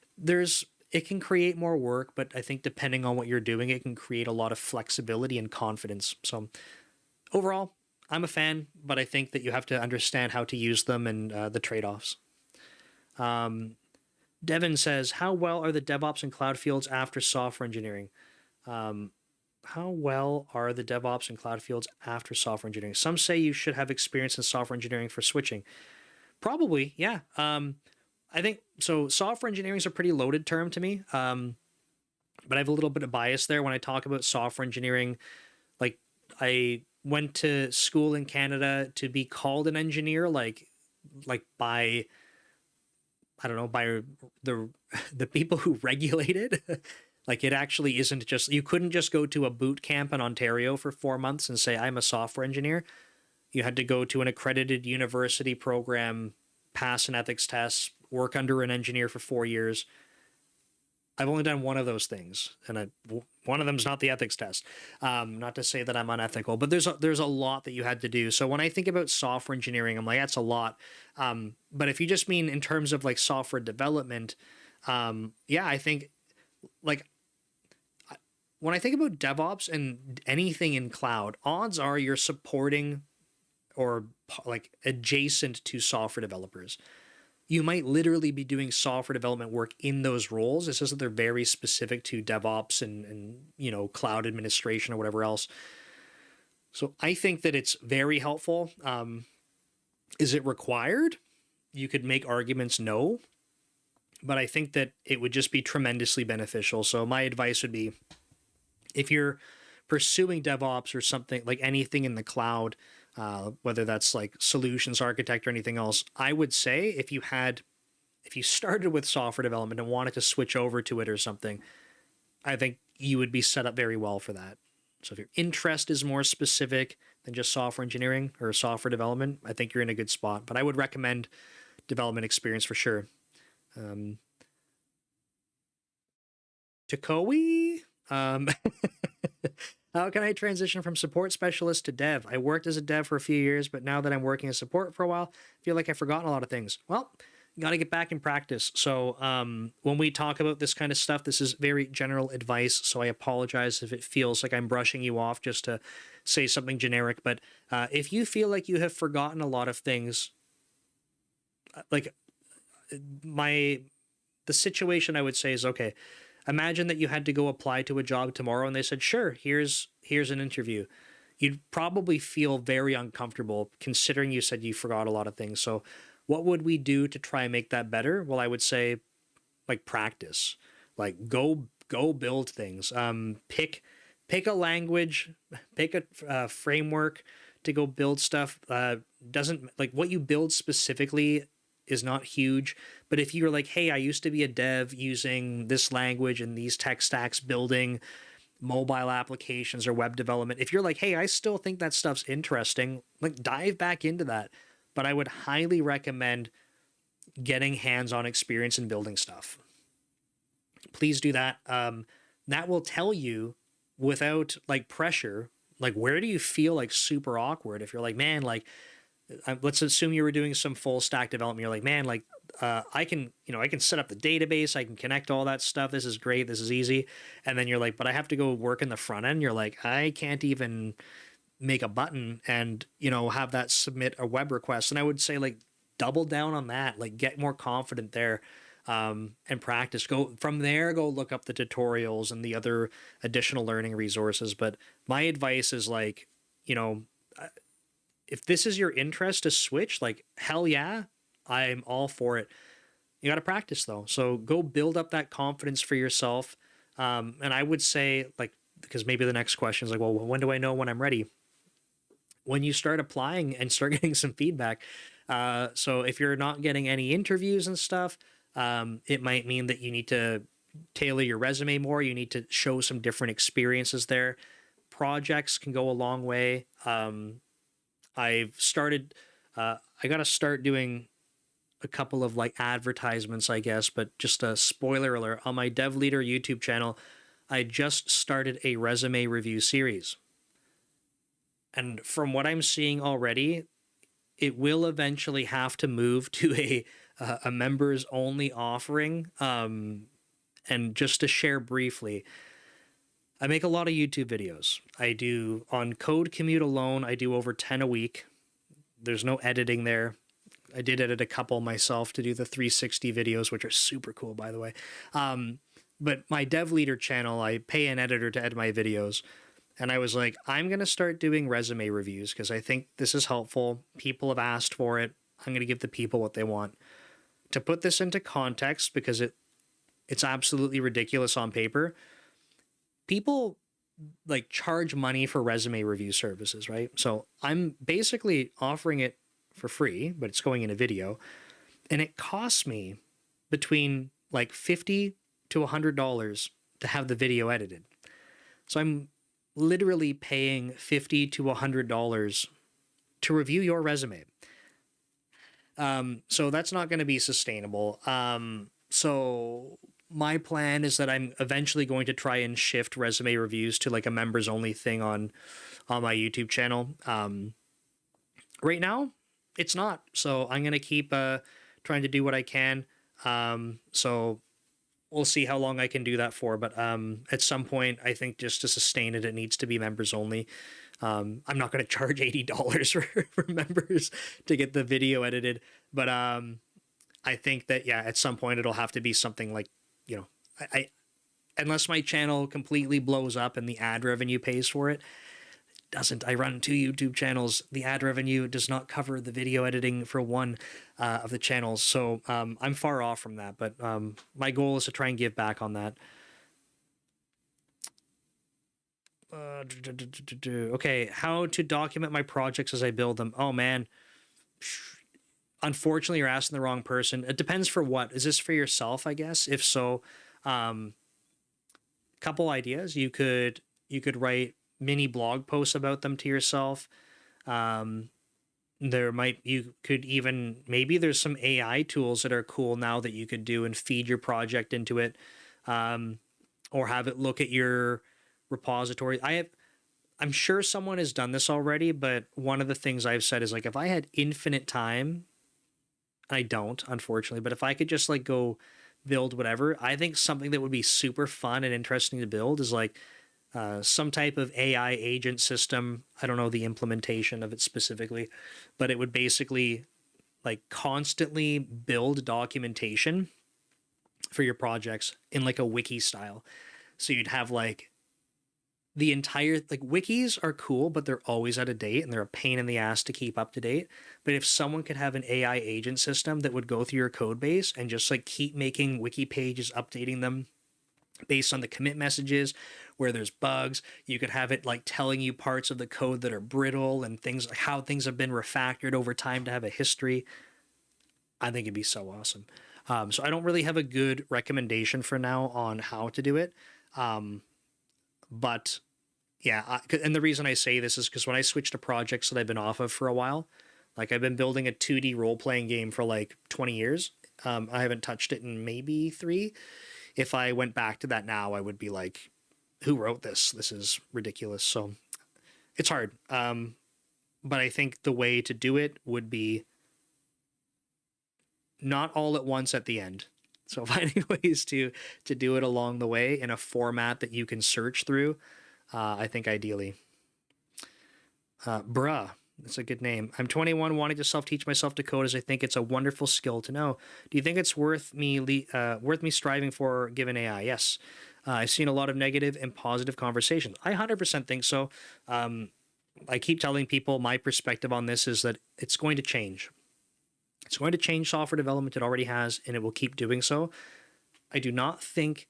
it can create more work, but I think depending on what you're doing, it can create a lot of flexibility and confidence. So overall, I'm a fan, but I think that you have to understand how to use them and the trade-offs. Devin says, how well are the DevOps and cloud fields after software engineering? How well are the DevOps and cloud fields after software engineering? Some say you should have experience in software engineering for switching. Probably, yeah. I think so. Software engineering is a pretty loaded term to me, but I have a little bit of bias there when I talk about software engineering. Like, I went to school in Canada to be called an engineer, like by, I don't know, by the people who regulate it. Like, it actually isn't just, you couldn't just go to a boot camp in Ontario for 4 months and say, I'm a software engineer. You had to go to an accredited university program, pass an ethics test, work under an engineer for 4 years. I've only done one of those things, and one of them is not the ethics test. Not to say that I'm unethical, but there's a lot that you had to do. So when I think about software engineering, I'm like, that's a lot. But if you just mean in terms of like software development, yeah, I think like when I think about DevOps and anything in cloud, odds are you're supporting or like adjacent to software developers. You might literally be doing software development work in those roles. It's just that they're very specific to DevOps and cloud administration or whatever else. So I think that it's very helpful. Is it required? You could make arguments no, but I think that it would just be tremendously beneficial. So my advice would be, if you're pursuing DevOps or something like anything in the cloud, whether that's like solutions architect or anything else, I would say if you started with software development and wanted to switch over to it or something, I think you would be set up very well for that. So if your interest is more specific than just software engineering or software development, I think you're in a good spot. But I would recommend development experience for sure. Takoi. How can I transition from support specialist to dev? I worked as a dev for a few years, but now that I'm working as support for a while, I feel like I've forgotten a lot of things. Well, you got to get back in practice. So when we talk about this kind of stuff, this is very general advice. So I apologize if it feels like I'm brushing you off just to say something generic. But if you feel like you have forgotten a lot of things, like the situation I would say is, okay, imagine that you had to go apply to a job tomorrow and they said, sure, here's an interview. You'd probably feel very uncomfortable considering you said you forgot a lot of things. So what would we do to try and make that better? Well, I would say like practice, like go build things. Pick a language, pick a framework to go build stuff. Doesn't like what you build specifically is not huge, but if you're like, hey, I used to be a dev using this language and these tech stacks building mobile applications or web development, if you're like, hey, I still think that stuff's interesting, like dive back into that. But I would highly recommend getting hands-on experience in building stuff. Please do that. That will tell you without like pressure, like where do you feel like super awkward? If you're like, man, like let's assume you were doing some full stack development. You're like, man, like I can set up the database. I can connect all that stuff. This is great. This is easy. And then you're like, but I have to go work in the front end. You're like, I can't even make a button and, have that submit a web request. And I would say like double down on that, like get more confident there. And practice. Go from there, go look up the tutorials and the other additional learning resources. But my advice is like, if this is your interest to switch, like hell yeah, I'm all for it. You got to practice though. So go build up that confidence for yourself. And I would say like, because maybe the next question is like, well, when do I know when I'm ready? When you start applying and start getting some feedback. So if you're not getting any interviews and stuff, it might mean that you need to tailor your resume more. You need to show some different experiences there. Projects can go a long way. I've started, I got to start doing a couple of like advertisements, I guess, but just a spoiler alert on my Dev Leader YouTube channel, I just started a resume review series. And from what I'm seeing already, it will eventually have to move to a members only offering. And just to share briefly, I make a lot of YouTube videos. I do on Code Commute alone, I do over 10 a week. There's no editing there. I did edit a couple myself to do the 360 videos, which are super cool, by the way. But my Dev Leader channel, I pay an editor to edit my videos. And I was like, I'm going to start doing resume reviews because I think this is helpful. People have asked for it. I'm going to give the people what they want. To put this into context, because it's absolutely ridiculous on paper, people like charge money for resume review services, right? So I'm basically offering it for free, but it's going in a video. And it costs me between like $50 to $100 to have the video edited. So I'm literally paying $50 to $100 to review your resume. So that's not going to be sustainable. So my plan is that I'm eventually going to try and shift resume reviews to like a members only thing on my YouTube channel. Right now it's not, so I'm going to keep trying to do what I can. So we'll see how long I can do that for. But at some point, I think just to sustain it, it needs to be members only. I'm not going to charge $80 for members to get the video edited. But I think that, yeah, at some point it'll have to be something like, I unless my channel completely blows up and the ad revenue pays for it. Doesn't. I run 2 YouTube channels. The ad revenue does not cover the video editing for one of the channels. So I'm far off from that, but my goal is to try and give back on that. Okay, how to document my projects as I build them. Oh, man. Unfortunately, you're asking the wrong person. It depends for what. Is this for yourself, I guess? If so, couple ideas. You could write mini blog posts about them to yourself. You could even, maybe there's some AI tools that are cool now that you could do and feed your project into it. or have it look at your repository. I'm sure someone has done this already, but one of the things I've said is like, if I had infinite time, I don't, unfortunately, but if I could just like go build whatever, I think something that would be super fun and interesting to build is like some type of AI agent system. I don't know the implementation of it specifically, but it would basically like constantly build documentation for your projects in like a wiki style. So you'd have like the entire, like, wikis are cool, but they're always out of date and they're a pain in the ass to keep up to date. But if someone could have an AI agent system that would go through your code base and just like keep making wiki pages, updating them based on the commit messages, where there's bugs, you could have it like telling you parts of the code that are brittle and things like how things have been refactored over time to have a history. I think it'd be so awesome. So I don't really have a good recommendation for now on how to do it. But yeah, and the reason I say this is because when I switched to projects that I've been off of for a while, like I've been building a 2D role playing game for like 20 years. I haven't touched it in maybe 3. If I went back to that now, I would be like, who wrote this? This is ridiculous. So it's hard. But I think the way to do it would be not all at once at the end. So finding ways to do it along the way in a format that you can search through. I think ideally. Bruh, that's a good name. I'm 21, wanting to self-teach myself to code as I think it's a wonderful skill to know. Do you think it's worth me striving for given AI? Yes. I've seen a lot of negative and positive conversations. I 100% think so. I keep telling people my perspective on this is that it's going to change. It's going to change software development. It already has, and it will keep doing so. I don't think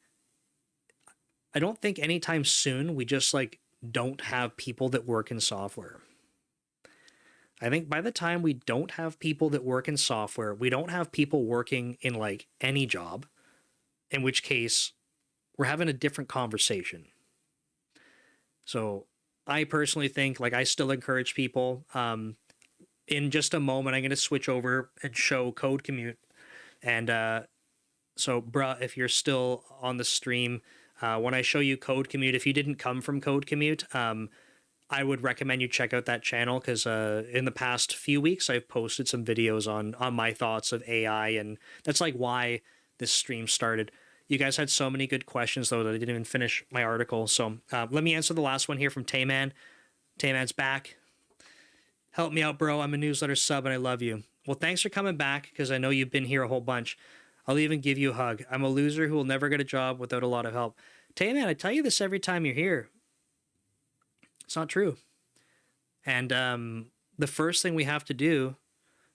anytime soon we just like don't have people that work in software. I think by the time we don't have people that work in software, we don't have people working in like any job, in which case we're having a different conversation. So I personally think, like, I still encourage people. In just a moment, I'm going to switch over and show Code Commute. And so, bruh, if you're still on the stream, when I show you Code Commute, if you didn't come from Code Commute, I would recommend you check out that channel because in the past few weeks, I've posted some videos on my thoughts of AI. And that's like why this stream started. You guys had so many good questions, though, that I didn't even finish my article. So let me answer the last one here from Tayman. Tayman's back. Help me out, bro. I'm a newsletter sub and I love you. Well, thanks for coming back because I know you've been here a whole bunch. I'll even give you a hug. I'm a loser who will never get a job without a lot of help. Tayman, I tell you this every time you're here. It's not true. And the first thing we have to do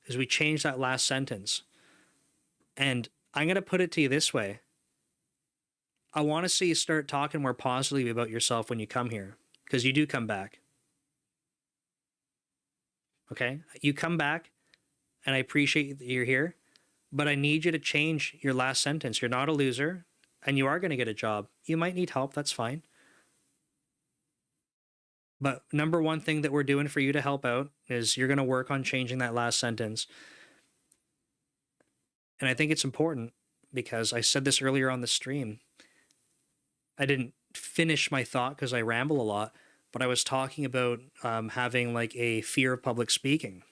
is we change that last sentence. And I'm going to put it to you this way. I want to see you start talking more positively about yourself when you come here, because you do come back. Okay? You come back, and I appreciate that you're here, but I need you to change your last sentence. You're not a loser, and you are going to get a job. You might need help. That's fine. But number one thing that we're doing for you to help out is you're going to work on changing that last sentence. And I think it's important because I said this earlier on the stream. I didn't finish my thought because I ramble a lot, but I was talking about having like a fear of public speaking.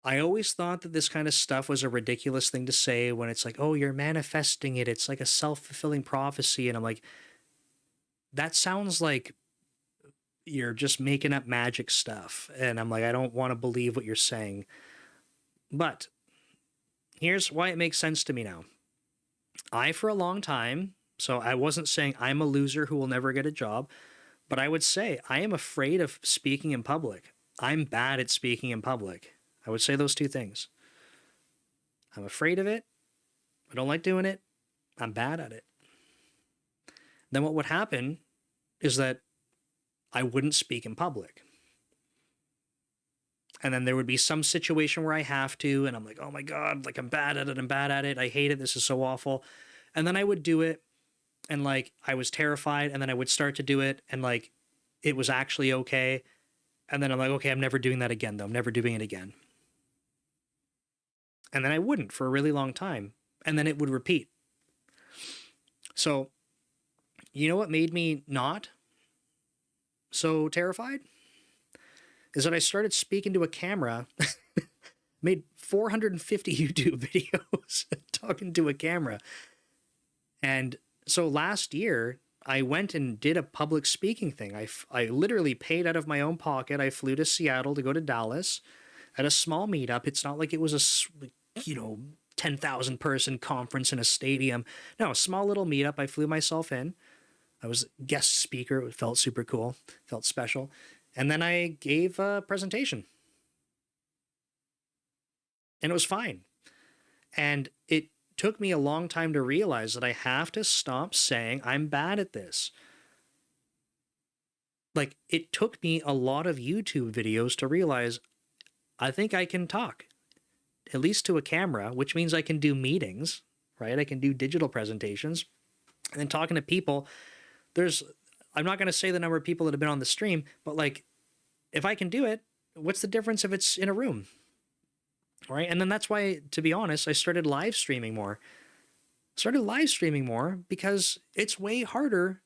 I always thought that this kind of stuff was a ridiculous thing to say when it's like, oh, you're manifesting it. It's like a self-fulfilling prophecy. And I'm like, that sounds like you're just making up magic stuff. And I'm like, I don't want to believe what you're saying. But here's why it makes sense to me now. For a long time, so I wasn't saying I'm a loser who will never get a job, but I would say I am afraid of speaking in public. I'm bad at speaking in public. I would say those two things. I'm afraid of it. I don't like doing it. I'm bad at it. Then what would happen is that I wouldn't speak in public. And then there would be some situation where I have to, and I'm like, oh my God, like I'm bad at it. I hate it. This is so awful. And then I would do it. And like, I was terrified. And then I would start to do it. And like, it was actually okay. And then I'm like, okay, I'm never doing that again, though. I'm never doing it again. And then I wouldn't for a really long time. And then it would repeat. So, you know what made me not so terrified? Is that I started speaking to a camera, made 450 YouTube videos talking to a camera. And so last year, I went and did a public speaking thing. I literally paid out of my own pocket. I flew to Seattle to go to Dallas at a small meetup. It's not like it was a, 10,000 person conference in a stadium. No, a small little meetup. I flew myself in. I was guest speaker. It felt super cool, felt special. And then I gave a presentation. And it was fine. And it took me a long time to realize that I have to stop saying I'm bad at this. Like, it took me a lot of YouTube videos to realize I think I can talk, at least to a camera, which means I can do meetings, right? I can do digital presentations. And then talking to people, I'm not going to say the number of people that have been on the stream, but like, if I can do it, what's the difference if it's in a room? Right? And then that's why, to be honest, I started live streaming more. Because it's way harder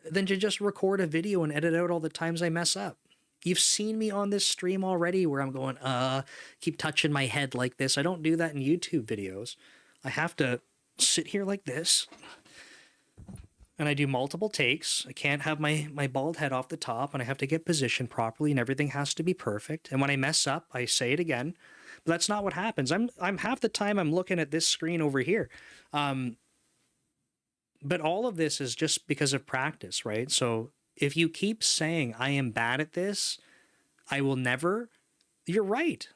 than to just record a video and edit out all the times I mess up. You've seen me on this stream already where I'm going, keep touching my head like this. I don't do that in YouTube videos. I have to sit here like this. And I do multiple takes. I can't have my bald head off the top, and I have to get positioned properly, and everything has to be perfect. And when I mess up, I say it again. But that's not what happens. I'm half the time I'm looking at this screen over here. But all of this is just because of practice, right? So if you keep saying I am bad at this, I will never, you're right.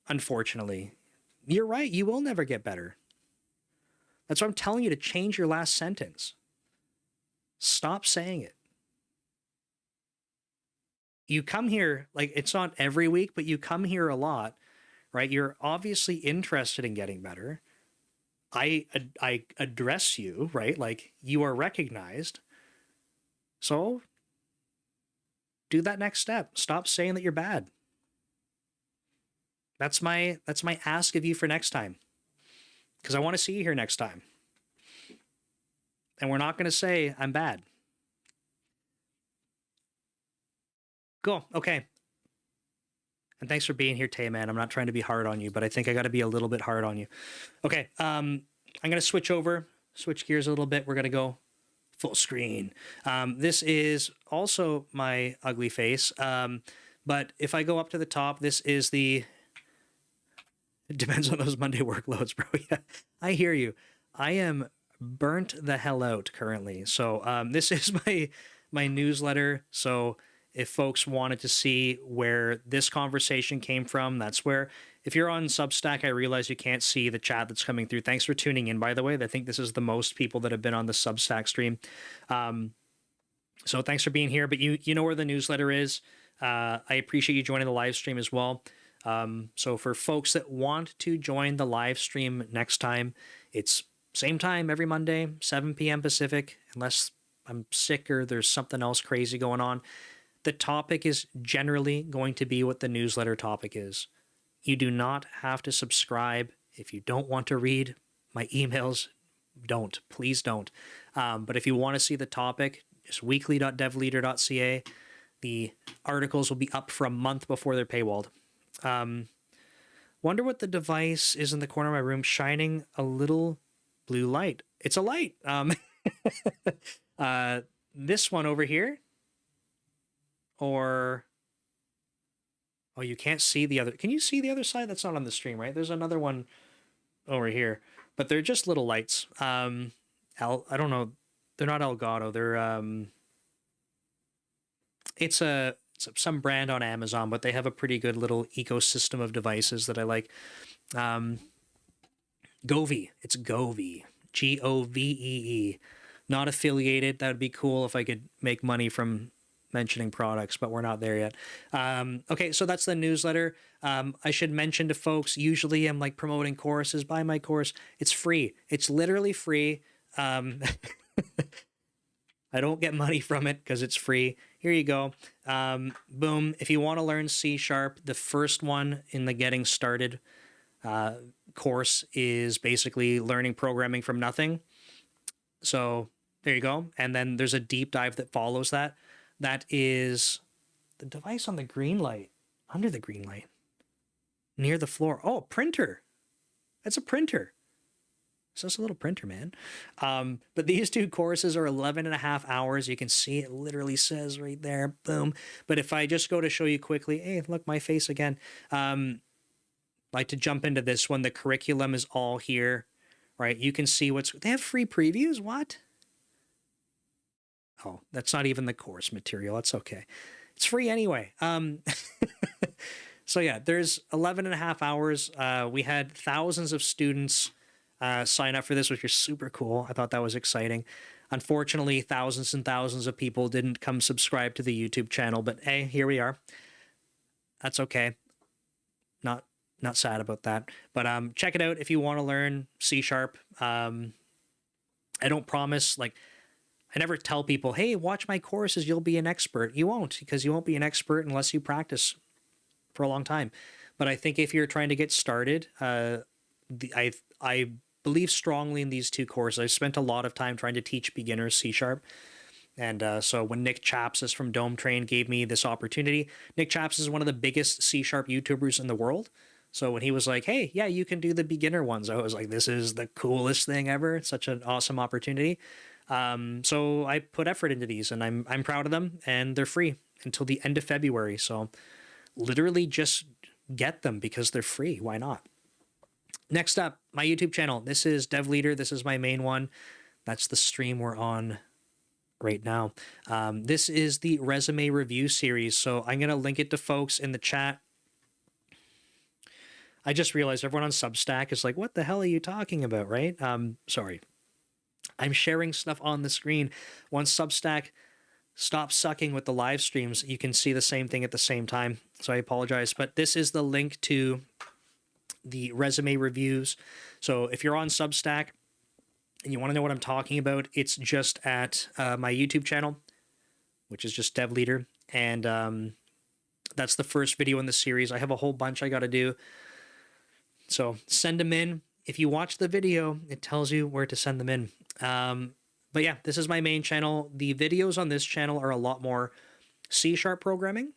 Unfortunately, you're right. You will never get better. That's why I'm telling you to change your last sentence. Stop saying it. You come here, like, it's not every week, but you come here a lot, right? You're obviously interested in getting better. I address you, right? Like, you are recognized. So do that next step. Stop saying that you're bad. That's my ask of you for next time. Because I want to see you here next time. And we're not going to say I'm bad. Cool. Okay. And thanks for being here, Tay, man. I'm not trying to be hard on you, but I think I got to be a little bit hard on you. Okay. I'm going to switch gears a little bit. We're going to go full screen. This is also my ugly face. But if I go up to the top, this is it depends on those Monday workloads, bro. Yeah, I hear you. I am burnt the hell out currently. So this is my newsletter. So if folks wanted to see where this conversation came from, that's where. If you're on Substack, I realize you can't see the chat that's coming through. Thanks for tuning in, by the way. I think this is the most people that have been on the Substack stream. So thanks for being here. But you know where the newsletter is. I appreciate you joining the live stream as well. So for folks that want to join the live stream next time, it's same time every Monday, 7 p.m. Pacific, unless I'm sick or there's something else crazy going on. The topic is generally going to be what the newsletter topic is. You do not have to subscribe. If you don't want to read my emails, don't. Please don't. But if you want to see the topic, just weekly.devleader.ca. The articles will be up for a month before they're paywalled. Wonder what the device is in the corner of my room shining a little blue light. It's a light. This one over here. Or, oh, you can't see the other. Can you see the other side? That's not on the stream, right? There's another one over here, but they're just little lights. I don't know. They're not Elgato. They're, it's some brand on Amazon, but they have a pretty good little ecosystem of devices that I like. Govee. It's Govee. Govee. Not affiliated. That would be cool if I could make money from mentioning products, but we're not there yet. Okay, so that's the newsletter. I should mention to folks, usually I'm like promoting courses. Buy my course. It's free. It's literally free. I don't get money from it because it's free. Here you go. Boom. If you want to learn C#, the first one in the Getting Started course is basically learning programming from nothing. So there you go. And then there's a deep dive that follows that. That is the device on the green light, under the green light, near the floor. Oh, printer. That's a printer. So it's a little printer, man. But these two courses are 11 and a half hours. You can see it literally says right there, boom. But if I just go to show you quickly, hey, look, my face again. Like to jump into this one, the curriculum is all here, right? You can see they have free previews. What? Oh, that's not even the course material. That's okay. It's free anyway. So yeah, there's 11 and a half hours. We had thousands of students sign up for this, which is super cool. I thought that was exciting. Unfortunately, thousands and thousands of people didn't come subscribe to the YouTube channel, but hey, here we are. That's okay. Not sad about that. But check it out if you want to learn C#. I don't promise, like, I never tell people, hey, watch my courses, you'll be an expert. You won't, because you won't be an expert unless you practice for a long time. But I think if you're trying to get started, I believe strongly in these two courses. I've spent a lot of time trying to teach beginners C#. And so when Nick Chapsis from Dome Train gave me this opportunity, Nick Chapsis is one of the biggest C# YouTubers in the world. So when he was like, hey, yeah, you can do the beginner ones, I was like, this is the coolest thing ever. It's such an awesome opportunity. So I put effort into these, and I'm proud of them, and they're free until the end of February. So literally just get them because they're free. Why not? Next up, my YouTube channel. This is Dev Leader. This is my main one. That's the stream we're on right now. This is the resume review series. So I'm going to link it to folks in the chat. I just realized everyone on Substack is like, what the hell are you talking about, right? Sorry. I'm sharing stuff on the screen. Once Substack stops sucking with the live streams, you can see the same thing at the same time. So I apologize. But this is the link to the resume reviews. So if you're on Substack and you want to know what I'm talking about, it's just at my YouTube channel, which is just Dev Leader. And that's the first video in the series. I have a whole bunch I got to do. So send them in. If you watch the video, it tells you where to send them in. But yeah, this is my main channel. The videos on this channel are a lot more C# programming.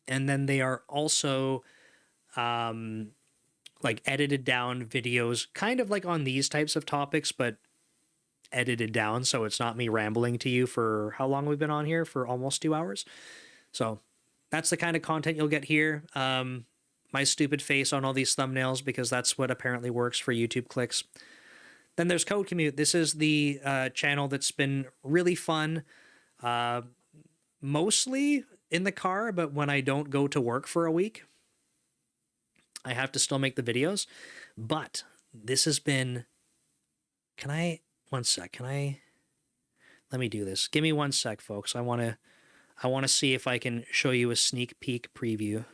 And then they are also like edited down videos, kind of like on these types of topics, but edited down. So it's not me rambling to you for how long we've been on here, for almost 2 hours. So that's the kind of content you'll get here. My stupid face on all these thumbnails, because that's what apparently works for YouTube clicks. Then there's Code Commute. This is the channel that's been really fun, mostly in the car, but when I don't go to work for a week, I have to still make the videos. But this has been, one sec, let me do this. Give me 1 sec, folks. I want to see if I can show you a sneak peek preview.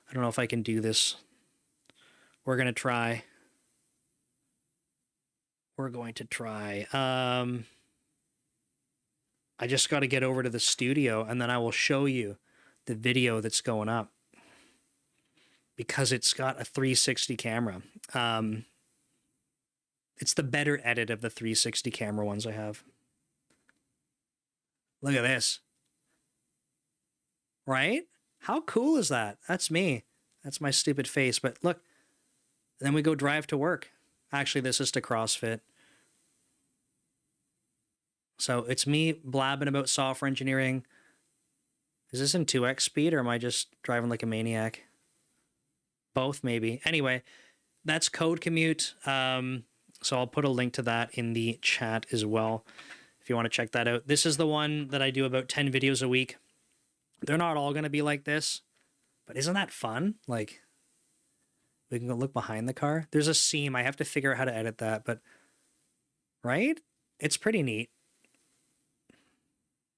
I don't know if I can do this. We're going to try. I just got to get over to the studio, and then I will show you the video that's going up, because it's got a 360 camera. It's the better edit of the 360 camera ones I have. Look at this. Right? How cool is that? That's me. That's my stupid face. But look, then we go drive to work. Actually, this is to CrossFit. So it's me blabbing about software engineering. Is this in 2x speed, or am I just driving like a maniac? Both, maybe. Anyway, that's Code Commute. So I'll put a link to that in the chat as well, if you want to check that out. This is the one that I do about 10 videos a week. They're not all going to be like this, but isn't that fun? Like, we can go look behind the car. There's a seam. I have to figure out how to edit that, but right? It's pretty neat.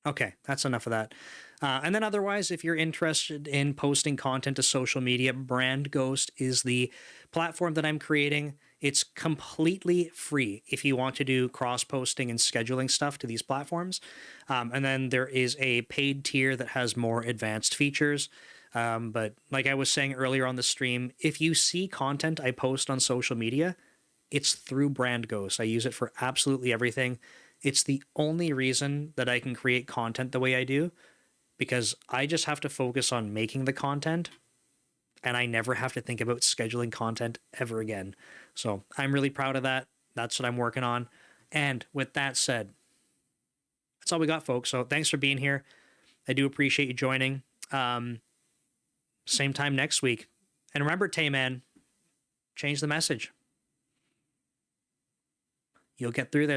Okay, that's enough of that. And then otherwise, if you're interested in posting content to social media, Brand Ghost is the platform that I'm creating. It's completely free if you want to do cross-posting and scheduling stuff to these platforms. And then there is a paid tier that has more advanced features. But like I was saying earlier on the stream, if you see content I post on social media, it's through Brand Ghost. I use it for absolutely everything. It's the only reason that I can create content the way I do, because I just have to focus on making the content and I never have to think about scheduling content ever again. So I'm really proud of that. That's what I'm working on. And with that said, that's all we got, folks. So thanks for being here. I do appreciate you joining. Same time next week. And remember, Tay Man, change the message. You'll get through this.